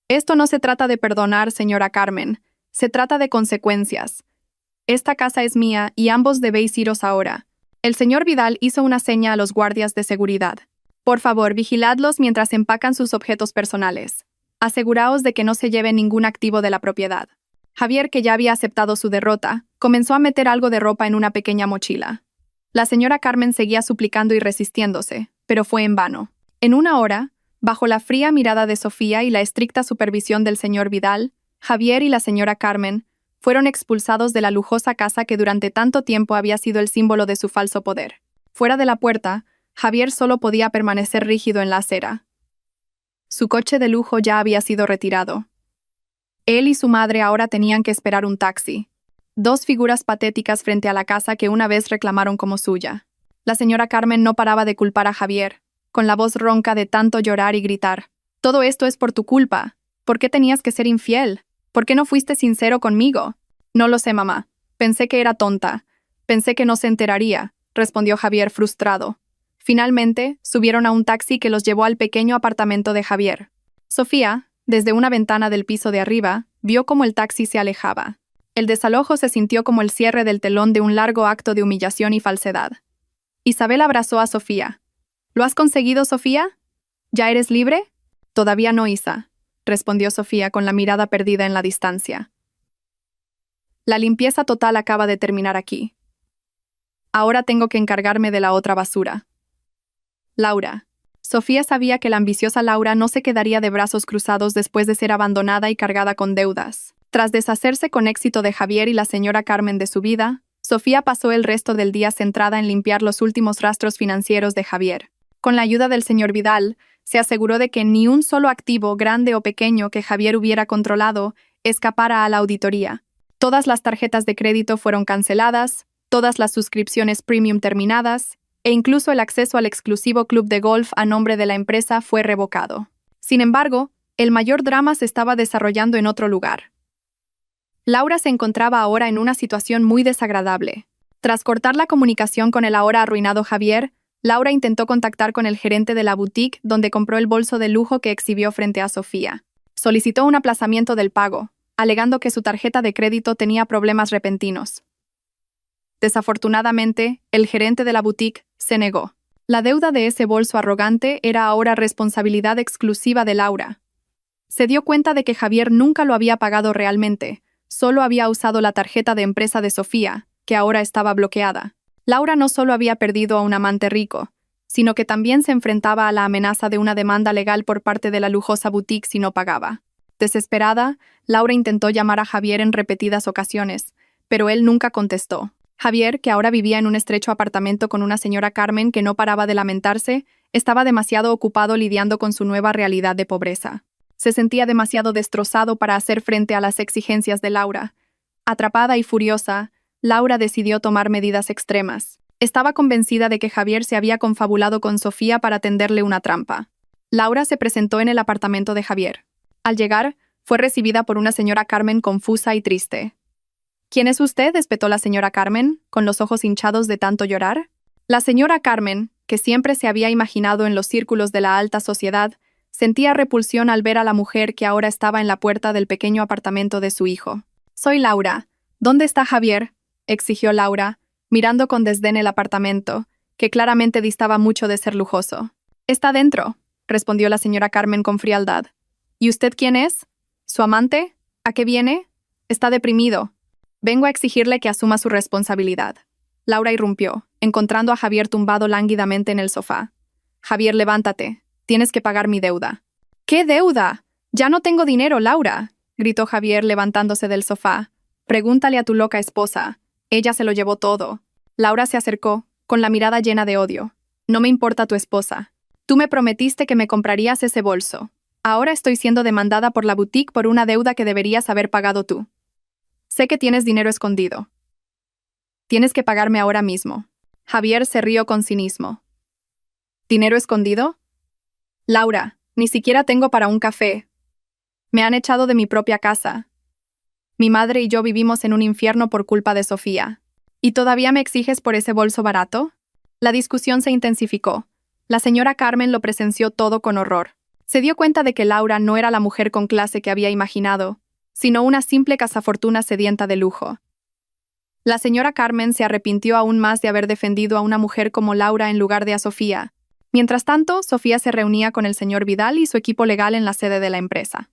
Esto no se trata de perdonar, señora Carmen. Se trata de consecuencias. Esta casa es mía y ambos debéis iros ahora». El señor Vidal hizo una seña a los guardias de seguridad. «Por favor, vigiladlos mientras empacan sus objetos personales. Aseguraos de que no se lleve ningún activo de la propiedad». Javier, que ya había aceptado su derrota, comenzó a meter algo de ropa en una pequeña mochila. La señora Carmen seguía suplicando y resistiéndose, pero fue en vano. En una hora, bajo la fría mirada de Sofía y la estricta supervisión del señor Vidal, Javier y la señora Carmen fueron expulsados de la lujosa casa que durante tanto tiempo había sido el símbolo de su falso poder. Fuera de la puerta, Javier solo podía permanecer rígido en la acera. Su coche de lujo ya había sido retirado. Él y su madre ahora tenían que esperar un taxi. Dos figuras patéticas frente a la casa que una vez reclamaron como suya. La señora Carmen no paraba de culpar a Javier, con la voz ronca de tanto llorar y gritar. «Todo esto es por tu culpa. ¿Por qué tenías que ser infiel? ¿Por qué no fuiste sincero conmigo?» «No lo sé, mamá. Pensé que era tonta. Pensé que no se enteraría», respondió Javier frustrado. Finalmente, subieron a un taxi que los llevó al pequeño apartamento de Javier. Sofía, desde una ventana del piso de arriba, vio cómo el taxi se alejaba. El desalojo se sintió como el cierre del telón de un largo acto de humillación y falsedad. Isabel abrazó a Sofía. «¿Lo has conseguido, Sofía? ¿Ya eres libre?» «Todavía no, Isa», respondió Sofía con la mirada perdida en la distancia. «La limpieza total acaba de terminar aquí. Ahora tengo que encargarme de la otra basura». Laura. Sofía sabía que la ambiciosa Laura no se quedaría de brazos cruzados después de ser abandonada y cargada con deudas. Tras deshacerse con éxito de Javier y la señora Carmen de su vida, Sofía pasó el resto del día centrada en limpiar los últimos rastros financieros de Javier. Con la ayuda del señor Vidal, se aseguró de que ni un solo activo, grande o pequeño, que Javier hubiera controlado, escapara a la auditoría. Todas las tarjetas de crédito fueron canceladas, todas las suscripciones premium terminadas, e incluso el acceso al exclusivo club de golf a nombre de la empresa fue revocado. Sin embargo, el mayor drama se estaba desarrollando en otro lugar. Laura se encontraba ahora en una situación muy desagradable. Tras cortar la comunicación con el ahora arruinado Javier, Laura intentó contactar con el gerente de la boutique donde compró el bolso de lujo que exhibió frente a Sofía. Solicitó un aplazamiento del pago, alegando que su tarjeta de crédito tenía problemas repentinos. Desafortunadamente, el gerente de la boutique se negó. La deuda de ese bolso arrogante era ahora responsabilidad exclusiva de Laura. Se dio cuenta de que Javier nunca lo había pagado realmente, solo había usado la tarjeta de empresa de Sofía, que ahora estaba bloqueada. Laura no solo había perdido a un amante rico, sino que también se enfrentaba a la amenaza de una demanda legal por parte de la lujosa boutique si no pagaba. Desesperada, Laura intentó llamar a Javier en repetidas ocasiones, pero él nunca contestó. Javier, que ahora vivía en un estrecho apartamento con una señora Carmen que no paraba de lamentarse, estaba demasiado ocupado lidiando con su nueva realidad de pobreza. Se sentía demasiado destrozado para hacer frente a las exigencias de Laura. Atrapada y furiosa, Laura decidió tomar medidas extremas. Estaba convencida de que Javier se había confabulado con Sofía para tenderle una trampa. Laura se presentó en el apartamento de Javier. Al llegar, fue recibida por una señora Carmen confusa y triste. «¿Quién es usted?», espetó la señora Carmen, con los ojos hinchados de tanto llorar. La señora Carmen, que siempre se había imaginado en los círculos de la alta sociedad, sentía repulsión al ver a la mujer que ahora estaba en la puerta del pequeño apartamento de su hijo. «Soy Laura. ¿Dónde está Javier?», exigió Laura, mirando con desdén el apartamento, que claramente distaba mucho de ser lujoso. «Está dentro», respondió la señora Carmen con frialdad. «¿Y usted quién es? ¿Su amante? ¿A qué viene? Está deprimido. Vengo a exigirle que asuma su responsabilidad». Laura irrumpió, encontrando a Javier tumbado lánguidamente en el sofá. «Javier, levántate. Tienes que pagar mi deuda». «¿Qué deuda? Ya no tengo dinero, Laura», gritó Javier levantándose del sofá. «Pregúntale a tu loca esposa. Ella se lo llevó todo». Laura se acercó, con la mirada llena de odio. «No me importa tu esposa. Tú me prometiste que me comprarías ese bolso. Ahora estoy siendo demandada por la boutique por una deuda que deberías haber pagado tú. Sé que tienes dinero escondido. Tienes que pagarme ahora mismo». Javier se rió con cinismo. «¿Dinero escondido? Laura, ni siquiera tengo para un café. Me han echado de mi propia casa. Mi madre y yo vivimos en un infierno por culpa de Sofía. ¿Y todavía me exiges por ese bolso barato?». La discusión se intensificó. La señora Carmen lo presenció todo con horror. Se dio cuenta de que Laura no era la mujer con clase que había imaginado, sino una simple cazafortuna sedienta de lujo. La señora Carmen se arrepintió aún más de haber defendido a una mujer como Laura en lugar de a Sofía. Mientras tanto, Sofía se reunía con el señor Vidal y su equipo legal en la sede de la empresa.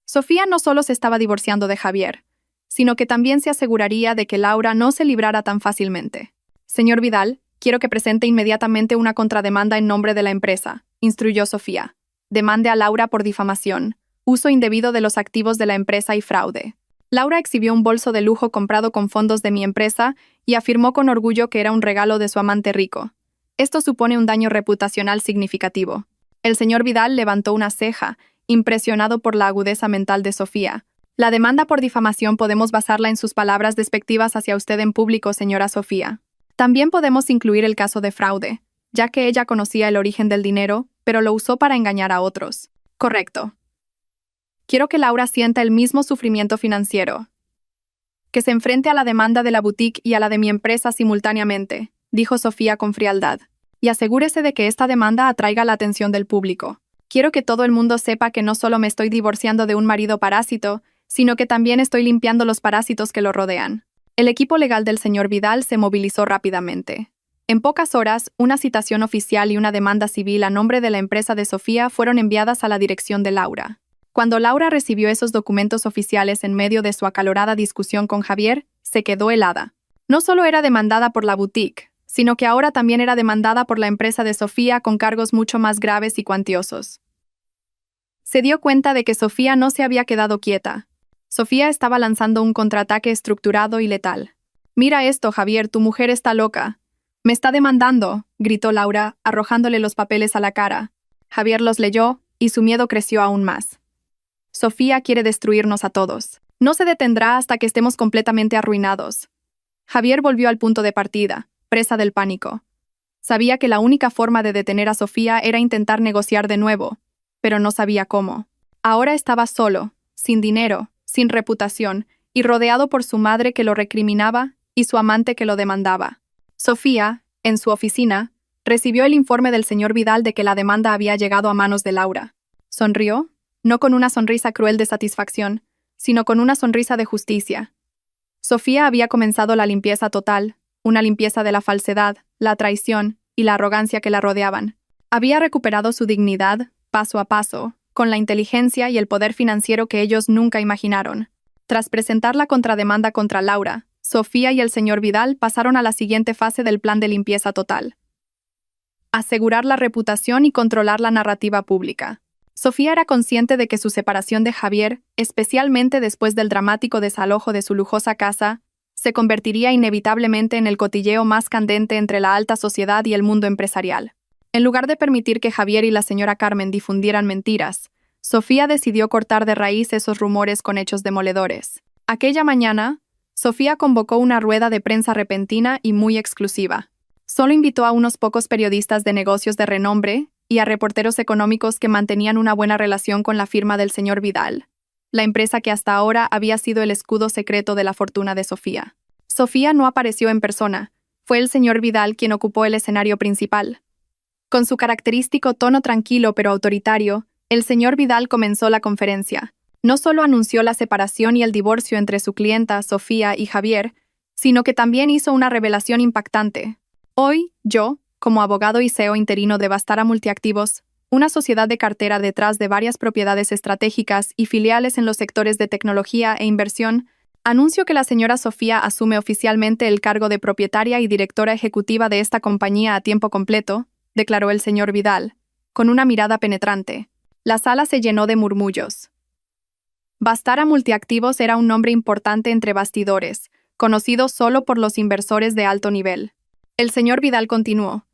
Sofía no solo se estaba divorciando de Javier, sino que también se aseguraría de que Laura no se librara tan fácilmente. «Señor Vidal, quiero que presente inmediatamente una contrademanda en nombre de la empresa», instruyó Sofía. «Demande a Laura por difamación, uso indebido de los activos de la empresa y fraude». Laura exhibió un bolso de lujo comprado con fondos de mi empresa y afirmó con orgullo que era un regalo de su amante rico. Esto supone un daño reputacional significativo. El señor Vidal levantó una ceja, impresionado por la agudeza mental de Sofía. «La demanda por difamación podemos basarla en sus palabras despectivas hacia usted en público, señora Sofía. También podemos incluir el caso de fraude, ya que ella conocía el origen del dinero, pero lo usó para engañar a otros». «Correcto. Quiero que Laura sienta el mismo sufrimiento financiero. Que se enfrente a la demanda de la boutique y a la de mi empresa simultáneamente», dijo Sofía con frialdad. «Y asegúrese de que esta demanda atraiga la atención del público. Quiero que todo el mundo sepa que no solo me estoy divorciando de un marido parásito, sino que también estoy limpiando los parásitos que lo rodean». El equipo legal del señor Vidal se movilizó rápidamente. En pocas horas, una citación oficial y una demanda civil a nombre de la empresa de Sofía fueron enviadas a la dirección de Laura. Cuando Laura recibió esos documentos oficiales en medio de su acalorada discusión con Javier, se quedó helada. No solo era demandada por la boutique, sino que ahora también era demandada por la empresa de Sofía con cargos mucho más graves y cuantiosos. Se dio cuenta de que Sofía no se había quedado quieta. Sofía estaba lanzando un contraataque estructurado y letal. «Mira esto, Javier, tu mujer está loca». «Me está demandando», gritó Laura, arrojándole los papeles a la cara. Javier los leyó, y su miedo creció aún más. «Sofía quiere destruirnos a todos. No se detendrá hasta que estemos completamente arruinados». Javier volvió al punto de partida, presa del pánico. Sabía que la única forma de detener a Sofía era intentar negociar de nuevo, pero no sabía cómo. Ahora estaba solo, sin dinero, sin reputación, y rodeado por su madre que lo recriminaba y su amante que lo demandaba. Sofía, en su oficina, recibió el informe del señor Vidal de que la demanda había llegado a manos de Laura. Sonrió, no con una sonrisa cruel de satisfacción, sino con una sonrisa de justicia. Sofía había comenzado la limpieza total, una limpieza de la falsedad, la traición y la arrogancia que la rodeaban. Había recuperado su dignidad, paso a paso, con la inteligencia y el poder financiero que ellos nunca imaginaron. Tras presentar la contrademanda contra Laura, Sofía y el señor Vidal pasaron a la siguiente fase del plan de limpieza total: asegurar la reputación y controlar la narrativa pública. Sofía era consciente de que su separación de Javier, especialmente después del dramático desalojo de su lujosa casa, se convertiría inevitablemente en el cotilleo más candente entre la alta sociedad y el mundo empresarial. En lugar de permitir que Javier y la señora Carmen difundieran mentiras, Sofía decidió cortar de raíz esos rumores con hechos demoledores. Aquella mañana, Sofía convocó una rueda de prensa repentina y muy exclusiva. Solo invitó a unos pocos periodistas de negocios de renombre y a reporteros económicos que mantenían una buena relación con la firma del señor Vidal, la empresa que hasta ahora había sido el escudo secreto de la fortuna de Sofía. Sofía no apareció en persona, fue el señor Vidal quien ocupó el escenario principal. Con su característico tono tranquilo pero autoritario, el señor Vidal comenzó la conferencia. No solo anunció la separación y el divorcio entre su clienta, Sofía, y Javier, sino que también hizo una revelación impactante. Hoy, yo, como abogado y CEO interino de Vastara Multiactivos, una sociedad de cartera detrás de varias propiedades estratégicas y filiales en los sectores de tecnología e inversión, anuncio que la señora Sofía asume oficialmente el cargo de propietaria y directora ejecutiva de esta compañía a tiempo completo, declaró el señor Vidal, con una mirada penetrante. La sala se llenó de murmullos. Vastara Multiactivos era un nombre importante entre bastidores, conocido solo por los inversores de alto nivel. El señor Vidal continuó.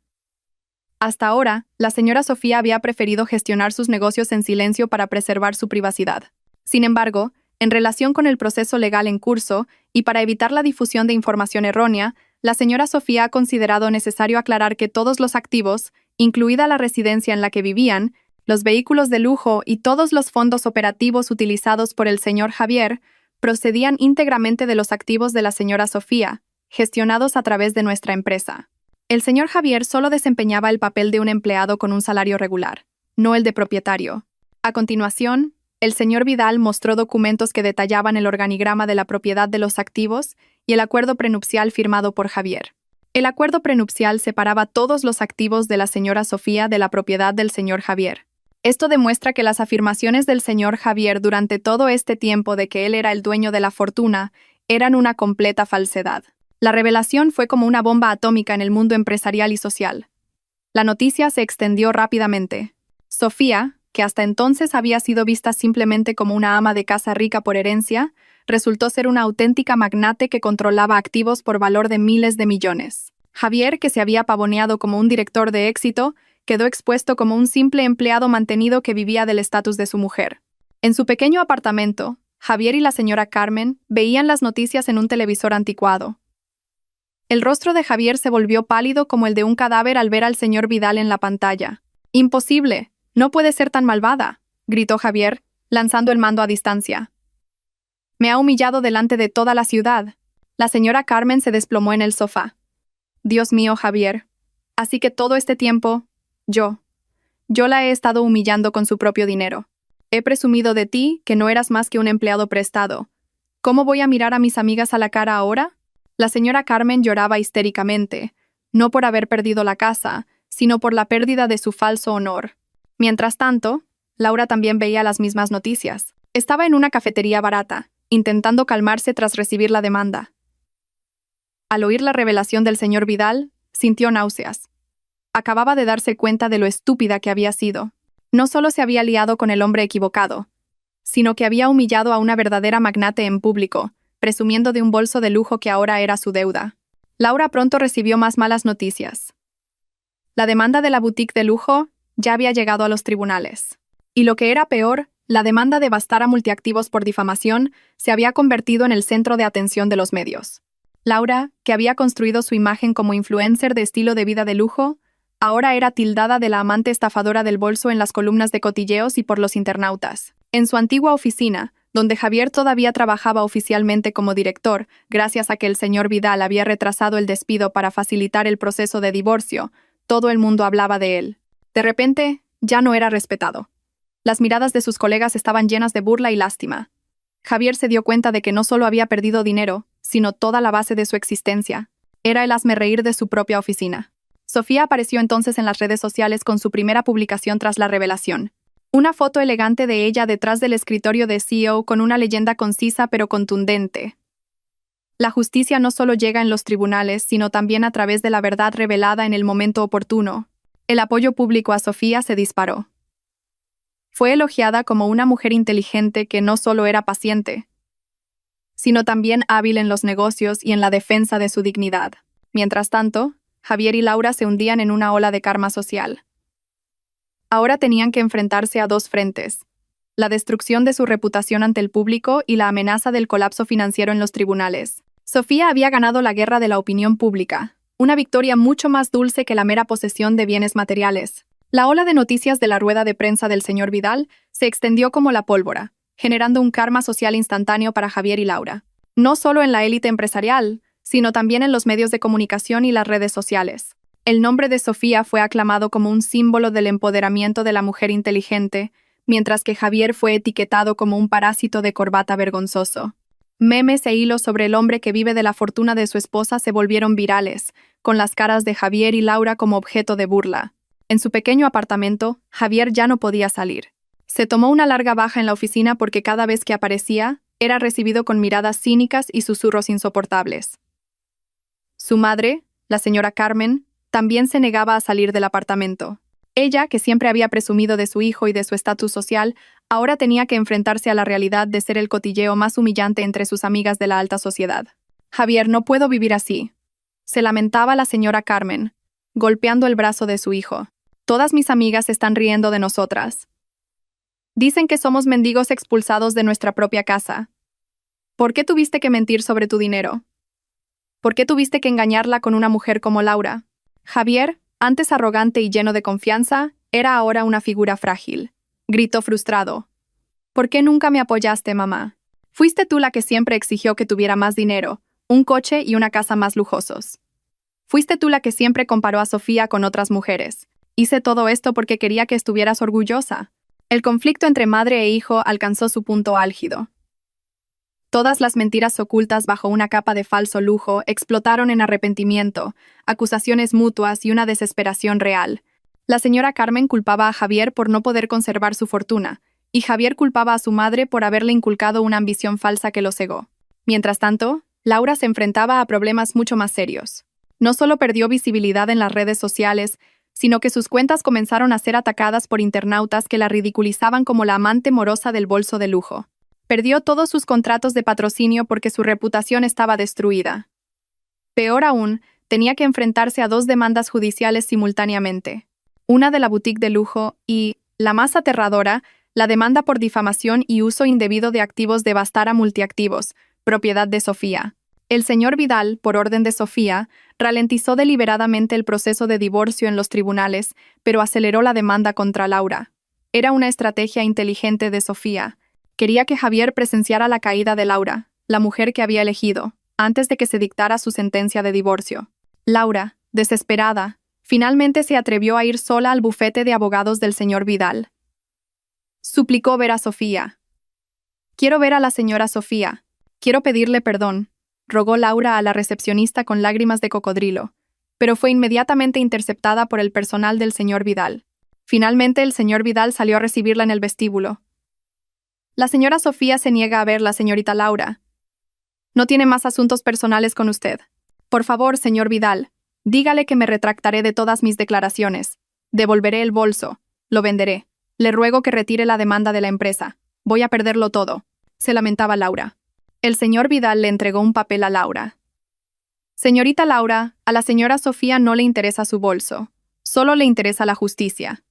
Hasta ahora, la señora Sofía había preferido gestionar sus negocios en silencio para preservar su privacidad. Sin embargo, en relación con el proceso legal en curso y para evitar la difusión de información errónea, la señora Sofía ha considerado necesario aclarar que todos los activos, incluida la residencia en la que vivían, los vehículos de lujo y todos los fondos operativos utilizados por el señor Javier, procedían íntegramente de los activos de la señora Sofía, gestionados a través de nuestra empresa. El señor Javier solo desempeñaba el papel de un empleado con un salario regular, no el de propietario. A continuación, el señor Vidal mostró documentos que detallaban el organigrama de la propiedad de los activos y el acuerdo prenupcial firmado por Javier. El acuerdo prenupcial separaba todos los activos de la señora Sofía de la propiedad del señor Javier. Esto demuestra que las afirmaciones del señor Javier durante todo este tiempo de que él era el dueño de la fortuna eran una completa falsedad. La revelación fue como una bomba atómica en el mundo empresarial y social. La noticia se extendió rápidamente. Sofía, que hasta entonces había sido vista simplemente como una ama de casa rica por herencia, resultó ser una auténtica magnate que controlaba activos por valor de miles de millones. Javier, que se había pavoneado como un director de éxito, quedó expuesto como un simple empleado mantenido que vivía del estatus de su mujer. En su pequeño apartamento, Javier y la señora Carmen veían las noticias en un televisor anticuado. El rostro de Javier se volvió pálido como el de un cadáver al ver al señor Vidal en la pantalla. «Imposible, no puede ser tan malvada», gritó Javier, lanzando el mando a distancia. «Me ha humillado delante de toda la ciudad». La señora Carmen se desplomó en el sofá. «Dios mío, Javier. Así que todo este tiempo, yo la he estado humillando con su propio dinero. He presumido de ti que no eras más que un empleado prestado. ¿Cómo voy a mirar a mis amigas a la cara ahora?» La señora Carmen lloraba histéricamente, no por haber perdido la casa, sino por la pérdida de su falso honor. Mientras tanto, Laura también veía las mismas noticias. Estaba en una cafetería barata, intentando calmarse tras recibir la demanda. Al oír la revelación del señor Vidal, sintió náuseas. Acababa de darse cuenta de lo estúpida que había sido. No solo se había liado con el hombre equivocado, sino que había humillado a una verdadera magnate en público, presumiendo de un bolso de lujo que ahora era su deuda. Laura pronto recibió más malas noticias. La demanda de la boutique de lujo ya había llegado a los tribunales. Y lo que era peor, la demanda de Vastara Multiactivos por difamación se había convertido en el centro de atención de los medios. Laura, que había construido su imagen como influencer de estilo de vida de lujo, ahora era tildada de la amante estafadora del bolso en las columnas de cotilleos y por los internautas. En su antigua oficina, donde Javier todavía trabajaba oficialmente como director, gracias a que el señor Vidal había retrasado el despido para facilitar el proceso de divorcio, todo el mundo hablaba de él. De repente, ya no era respetado. Las miradas de sus colegas estaban llenas de burla y lástima. Javier se dio cuenta de que no solo había perdido dinero, sino toda la base de su existencia. Era el hazmerreír de su propia oficina. Sofía apareció entonces en las redes sociales con su primera publicación tras la revelación. Una foto elegante de ella detrás del escritorio de CEO con una leyenda concisa pero contundente. La justicia no solo llega en los tribunales, sino también a través de la verdad revelada en el momento oportuno. El apoyo público a Sofía se disparó. Fue elogiada como una mujer inteligente que no solo era paciente, sino también hábil en los negocios y en la defensa de su dignidad. Mientras tanto, Javier y Laura se hundían en una ola de karma social. Ahora tenían que enfrentarse a dos frentes: la destrucción de su reputación ante el público y la amenaza del colapso financiero en los tribunales. Sofía había ganado la guerra de la opinión pública, una victoria mucho más dulce que la mera posesión de bienes materiales. La ola de noticias de la rueda de prensa del señor Vidal se extendió como la pólvora, generando un karma social instantáneo para Javier y Laura. No solo en la élite empresarial, sino también en los medios de comunicación y las redes sociales. El nombre de Sofía fue aclamado como un símbolo del empoderamiento de la mujer inteligente, mientras que Javier fue etiquetado como un parásito de corbata vergonzoso. Memes e hilos sobre el hombre que vive de la fortuna de su esposa se volvieron virales, con las caras de Javier y Laura como objeto de burla. En su pequeño apartamento, Javier ya no podía salir. Se tomó una larga baja en la oficina porque cada vez que aparecía, era recibido con miradas cínicas y susurros insoportables. Su madre, la señora Carmen, también se negaba a salir del apartamento. Ella, que siempre había presumido de su hijo y de su estatus social, ahora tenía que enfrentarse a la realidad de ser el cotilleo más humillante entre sus amigas de la alta sociedad. «Javier, no puedo vivir así», se lamentaba la señora Carmen, golpeando el brazo de su hijo. «Todas mis amigas están riendo de nosotras. Dicen que somos mendigos expulsados de nuestra propia casa. ¿Por qué tuviste que mentir sobre tu dinero? ¿Por qué tuviste que engañarla con una mujer como Laura?» Javier, antes arrogante y lleno de confianza, era ahora una figura frágil. Gritó frustrado. «¿Por qué nunca me apoyaste, mamá? Fuiste tú la que siempre exigió que tuviera más dinero, un coche y una casa más lujosos. Fuiste tú la que siempre comparó a Sofía con otras mujeres. Hice todo esto porque quería que estuvieras orgullosa». El conflicto entre madre e hijo alcanzó su punto álgido. Todas las mentiras ocultas bajo una capa de falso lujo explotaron en arrepentimiento, acusaciones mutuas y una desesperación real. La señora Carmen culpaba a Javier por no poder conservar su fortuna, y Javier culpaba a su madre por haberle inculcado una ambición falsa que lo cegó. Mientras tanto, Laura se enfrentaba a problemas mucho más serios. No solo perdió visibilidad en las redes sociales, sino que sus cuentas comenzaron a ser atacadas por internautas que la ridiculizaban como la amante morosa del bolso de lujo. Perdió todos sus contratos de patrocinio porque su reputación estaba destruida. Peor aún, tenía que enfrentarse a 2 demandas judiciales simultáneamente. Una de la boutique de lujo y, la más aterradora, la demanda por difamación y uso indebido de activos de Vastara Multiactivos, propiedad de Sofía. El señor Vidal, por orden de Sofía, ralentizó deliberadamente el proceso de divorcio en los tribunales, pero aceleró la demanda contra Laura. Era una estrategia inteligente de Sofía. Quería que Javier presenciara la caída de Laura, la mujer que había elegido, antes de que se dictara su sentencia de divorcio. Laura, desesperada, finalmente se atrevió a ir sola al bufete de abogados del señor Vidal. Suplicó ver a Sofía. «Quiero ver a la señora Sofía. Quiero pedirle perdón», rogó Laura a la recepcionista con lágrimas de cocodrilo, pero fue inmediatamente interceptada por el personal del señor Vidal. Finalmente el señor Vidal salió a recibirla en el vestíbulo. «La señora Sofía se niega a verla, señorita Laura. No tiene más asuntos personales con usted. Por favor, señor Vidal, dígale que me retractaré de todas mis declaraciones. Devolveré el bolso. Lo venderé. Le ruego que retire la demanda de la empresa. Voy a perderlo todo», se lamentaba Laura. El señor Vidal le entregó un papel a Laura. «Señorita Laura, a la señora Sofía no le interesa su bolso. Solo le interesa la justicia.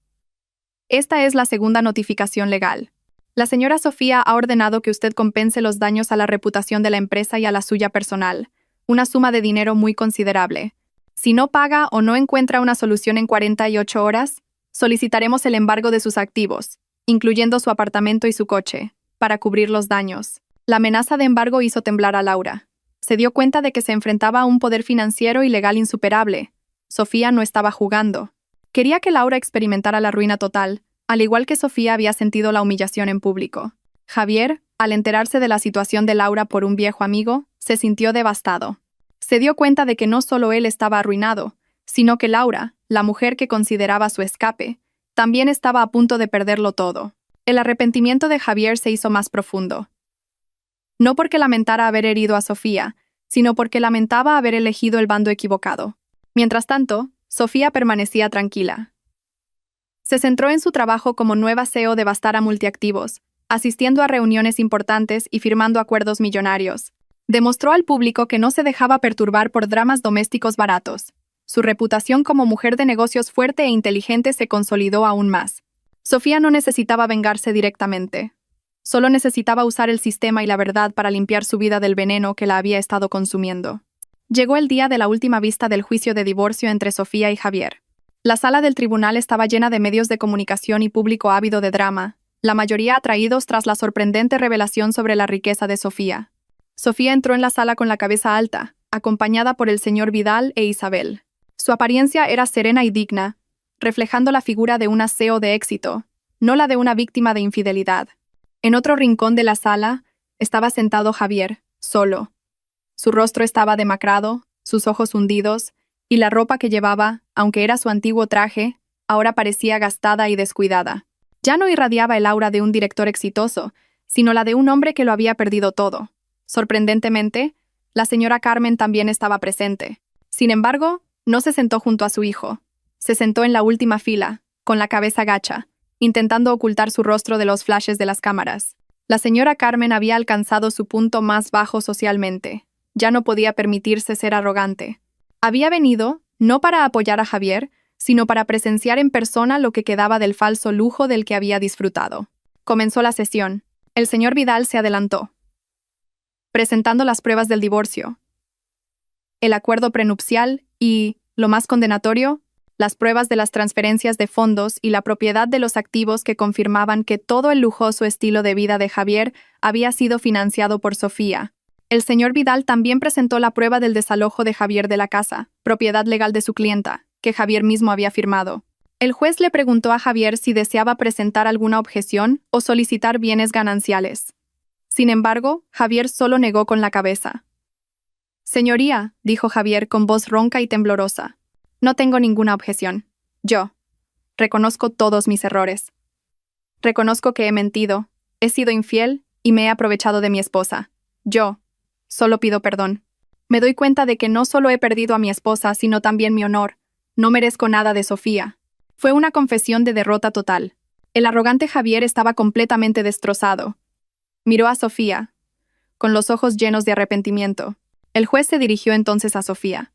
Esta es la segunda notificación legal. La señora Sofía ha ordenado que usted compense los daños a la reputación de la empresa y a la suya personal, una suma de dinero muy considerable. Si no paga o no encuentra una solución en 48 horas, solicitaremos el embargo de sus activos, incluyendo su apartamento y su coche, para cubrir los daños». La amenaza de embargo hizo temblar a Laura. Se dio cuenta de que se enfrentaba a un poder financiero y legal insuperable. Sofía no estaba jugando. Quería que Laura experimentara la ruina total, al igual que Sofía había sentido la humillación en público. Javier, al enterarse de la situación de Laura por un viejo amigo, se sintió devastado. Se dio cuenta de que no solo él estaba arruinado, sino que Laura, la mujer que consideraba su escape, también estaba a punto de perderlo todo. El arrepentimiento de Javier se hizo más profundo. No porque lamentara haber herido a Sofía, sino porque lamentaba haber elegido el bando equivocado. Mientras tanto, Sofía permanecía tranquila. Se centró en su trabajo como nueva CEO de Vastara Multiactivos, asistiendo a reuniones importantes y firmando acuerdos millonarios. Demostró al público que no se dejaba perturbar por dramas domésticos baratos. Su reputación como mujer de negocios fuerte e inteligente se consolidó aún más. Sofía no necesitaba vengarse directamente. Solo necesitaba usar el sistema y la verdad para limpiar su vida del veneno que la había estado consumiendo. Llegó el día de la última vista del juicio de divorcio entre Sofía y Javier. La sala del tribunal estaba llena de medios de comunicación y público ávido de drama, la mayoría atraídos tras la sorprendente revelación sobre la riqueza de Sofía. Sofía entró en la sala con la cabeza alta, acompañada por el señor Vidal e Isabel. Su apariencia era serena y digna, reflejando la figura de un aseo de éxito, no la de una víctima de infidelidad. En otro rincón de la sala estaba sentado Javier, solo. Su rostro estaba demacrado, sus ojos hundidos, y la ropa que llevaba, aunque era su antiguo traje, ahora parecía gastada y descuidada. Ya no irradiaba el aura de un director exitoso, sino la de un hombre que lo había perdido todo. Sorprendentemente, la señora Carmen también estaba presente. Sin embargo, no se sentó junto a su hijo. Se sentó en la última fila, con la cabeza gacha, intentando ocultar su rostro de los flashes de las cámaras. La señora Carmen había alcanzado su punto más bajo socialmente. Ya no podía permitirse ser arrogante. Había venido, no para apoyar a Javier, sino para presenciar en persona lo que quedaba del falso lujo del que había disfrutado. Comenzó la sesión. El señor Vidal se adelantó, presentando las pruebas del divorcio, el acuerdo prenupcial y, lo más condenatorio, las pruebas de las transferencias de fondos y la propiedad de los activos que confirmaban que todo el lujoso estilo de vida de Javier había sido financiado por Sofía. El señor Vidal también presentó la prueba del desalojo de Javier de la casa, propiedad legal de su clienta, que Javier mismo había firmado. El juez le preguntó a Javier si deseaba presentar alguna objeción o solicitar bienes gananciales. Sin embargo, Javier solo negó con la cabeza. «Señoría», dijo Javier con voz ronca y temblorosa, «no tengo ninguna objeción. Yo reconozco todos mis errores. Reconozco que he mentido, he sido infiel y me he aprovechado de mi esposa. Yo solo pido perdón. Me doy cuenta de que no solo he perdido a mi esposa, sino también mi honor. No merezco nada de Sofía». Fue una confesión de derrota total. El arrogante Javier estaba completamente destrozado. Miró a Sofía, con los ojos llenos de arrepentimiento. El juez se dirigió entonces a Sofía.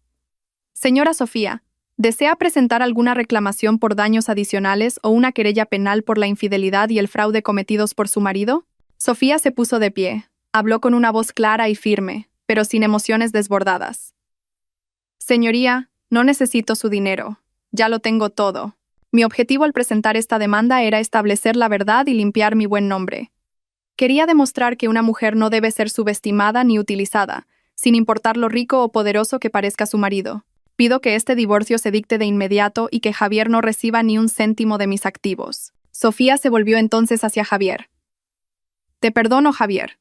«Señora Sofía, ¿desea presentar alguna reclamación por daños adicionales o una querella penal por la infidelidad y el fraude cometidos por su marido?» Sofía se puso de pie. Habló con una voz clara y firme, pero sin emociones desbordadas. «Señoría, no necesito su dinero. Ya lo tengo todo. Mi objetivo al presentar esta demanda era establecer la verdad y limpiar mi buen nombre. Quería demostrar que una mujer no debe ser subestimada ni utilizada, sin importar lo rico o poderoso que parezca su marido. Pido que este divorcio se dicte de inmediato y que Javier no reciba ni un céntimo de mis activos». Sofía se volvió entonces hacia Javier. «Te perdono, Javier.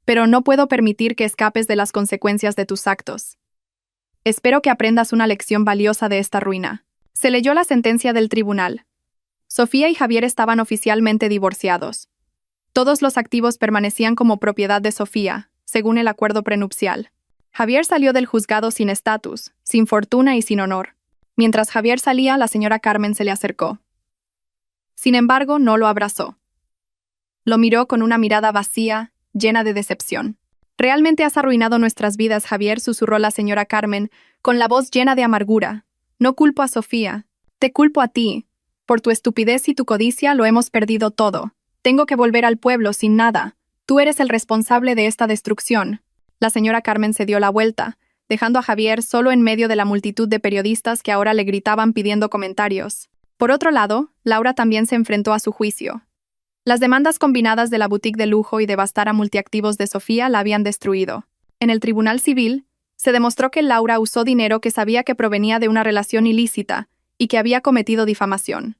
Pero no puedo permitir que escapes de las consecuencias de tus actos. Espero que aprendas una lección valiosa de esta ruina». Se leyó la sentencia del tribunal. Sofía y Javier estaban oficialmente divorciados. Todos los activos permanecían como propiedad de Sofía, según el acuerdo prenupcial. Javier salió del juzgado sin estatus, sin fortuna y sin honor. Mientras Javier salía, la señora Carmen se le acercó. Sin embargo, no lo abrazó. Lo miró con una mirada vacía, llena de decepción. «Realmente has arruinado nuestras vidas, Javier», susurró la señora Carmen, con la voz llena de amargura. «No culpo a Sofía, te culpo a ti. Por tu estupidez y tu codicia lo hemos perdido todo. Tengo que volver al pueblo sin nada. Tú eres el responsable de esta destrucción». La señora Carmen se dio la vuelta, dejando a Javier solo en medio de la multitud de periodistas que ahora le gritaban pidiendo comentarios. Por otro lado, Laura también se enfrentó a su juicio. Las demandas combinadas de la boutique de lujo y de Bastara Multiactivos de Sofía la habían destruido. En el tribunal civil, se demostró que Laura usó dinero que sabía que provenía de una relación ilícita y que había cometido difamación.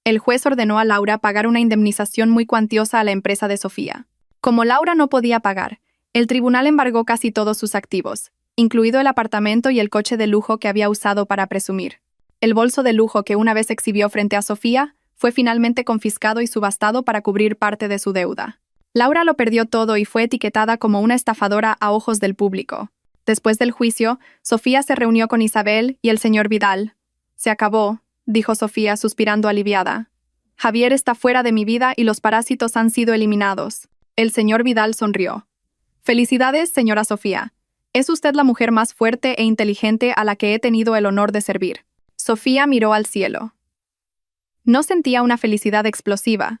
El juez ordenó a Laura pagar una indemnización muy cuantiosa a la empresa de Sofía. Como Laura no podía pagar, el tribunal embargó casi todos sus activos, incluido el apartamento y el coche de lujo que había usado para presumir. El bolso de lujo que una vez exhibió frente a Sofía fue finalmente confiscado y subastado para cubrir parte de su deuda. Laura lo perdió todo y fue etiquetada como una estafadora a ojos del público. Después del juicio, Sofía se reunió con Isabel y el señor Vidal. «Se acabó», dijo Sofía suspirando aliviada. «Javier está fuera de mi vida y los parásitos han sido eliminados». El señor Vidal sonrió. «Felicidades, señora Sofía. Es usted la mujer más fuerte e inteligente a la que he tenido el honor de servir». Sofía miró al cielo. No sentía una felicidad explosiva,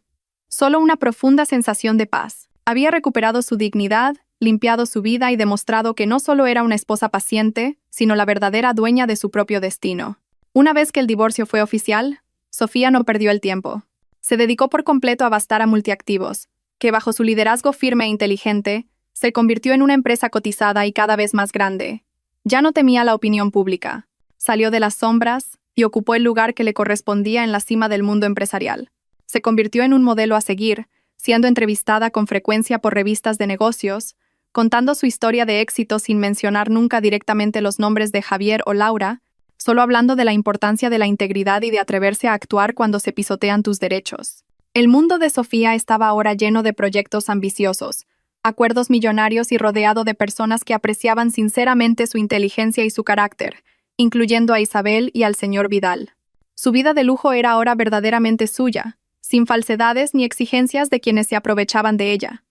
Solo una profunda sensación de paz. Había recuperado su dignidad, limpiado su vida y demostrado que no solo era una esposa paciente, sino la verdadera dueña de su propio destino. Una vez que el divorcio fue oficial, Sofía no perdió el tiempo. Se dedicó por completo a Vastara Multiactivos, que bajo su liderazgo firme e inteligente, se convirtió en una empresa cotizada y cada vez más grande. Ya no temía la opinión pública. Salió de las sombras y ocupó el lugar que le correspondía en la cima del mundo empresarial. Se convirtió en un modelo a seguir, siendo entrevistada con frecuencia por revistas de negocios, contando su historia de éxito sin mencionar nunca directamente los nombres de Javier o Laura, solo hablando de la importancia de la integridad y de atreverse a actuar cuando se pisotean tus derechos. El mundo de Sofía estaba ahora lleno de proyectos ambiciosos, acuerdos millonarios y rodeado de personas que apreciaban sinceramente su inteligencia y su carácter, incluyendo a Isabel y al señor Vidal. Su vida de lujo era ahora verdaderamente suya, sin falsedades ni exigencias de quienes se aprovechaban de ella.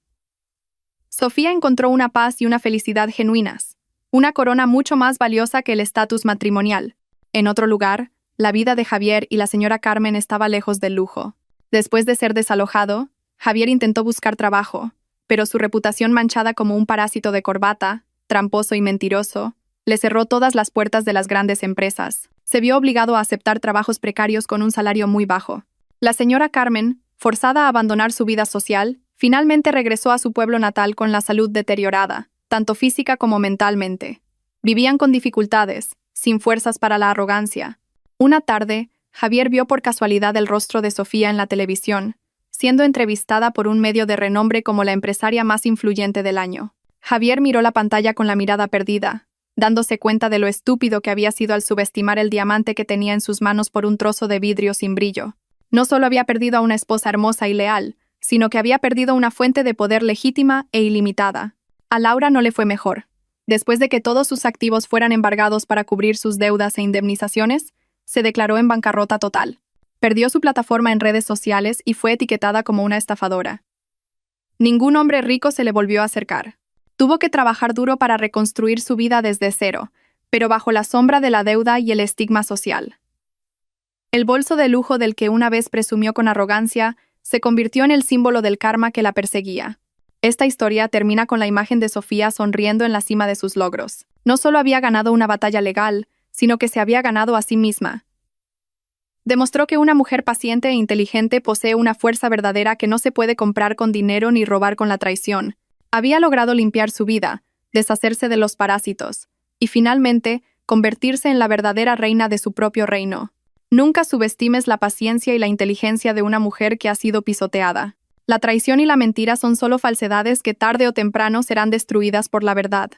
Sofía encontró una paz y una felicidad genuinas, una corona mucho más valiosa que el estatus matrimonial. En otro lugar, la vida de Javier y la señora Carmen estaba lejos del lujo. Después de ser desalojado, Javier intentó buscar trabajo, pero su reputación manchada como un parásito de corbata, tramposo y mentiroso, le cerró todas las puertas de las grandes empresas. Se vio obligado a aceptar trabajos precarios con un salario muy bajo. La señora Carmen, forzada a abandonar su vida social, finalmente regresó a su pueblo natal con la salud deteriorada, tanto física como mentalmente. Vivían con dificultades, sin fuerzas para la arrogancia. Una tarde, Javier vio por casualidad el rostro de Sofía en la televisión, siendo entrevistada por un medio de renombre como la empresaria más influyente del año. Javier miró la pantalla con la mirada perdida, dándose cuenta de lo estúpido que había sido al subestimar el diamante que tenía en sus manos por un trozo de vidrio sin brillo. No solo había perdido a una esposa hermosa y leal, sino que había perdido una fuente de poder legítima e ilimitada. A Laura no le fue mejor. Después de que todos sus activos fueran embargados para cubrir sus deudas e indemnizaciones, se declaró en bancarrota total. Perdió su plataforma en redes sociales y fue etiquetada como una estafadora. Ningún hombre rico se le volvió a acercar. Tuvo que trabajar duro para reconstruir su vida desde cero, pero bajo la sombra de la deuda y el estigma social. El bolso de lujo del que una vez presumió con arrogancia se convirtió en el símbolo del karma que la perseguía. Esta historia termina con la imagen de Sofía sonriendo en la cima de sus logros. No solo había ganado una batalla legal, sino que se había ganado a sí misma. Demostró que una mujer paciente e inteligente posee una fuerza verdadera que no se puede comprar con dinero ni robar con la traición. Había logrado limpiar su vida, deshacerse de los parásitos, y finalmente convertirse en la verdadera reina de su propio reino. Nunca subestimes la paciencia y la inteligencia de una mujer que ha sido pisoteada. La traición y la mentira son solo falsedades que tarde o temprano serán destruidas por la verdad.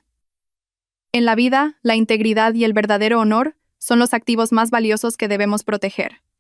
En la vida, la integridad y el verdadero honor son los activos más valiosos que debemos proteger.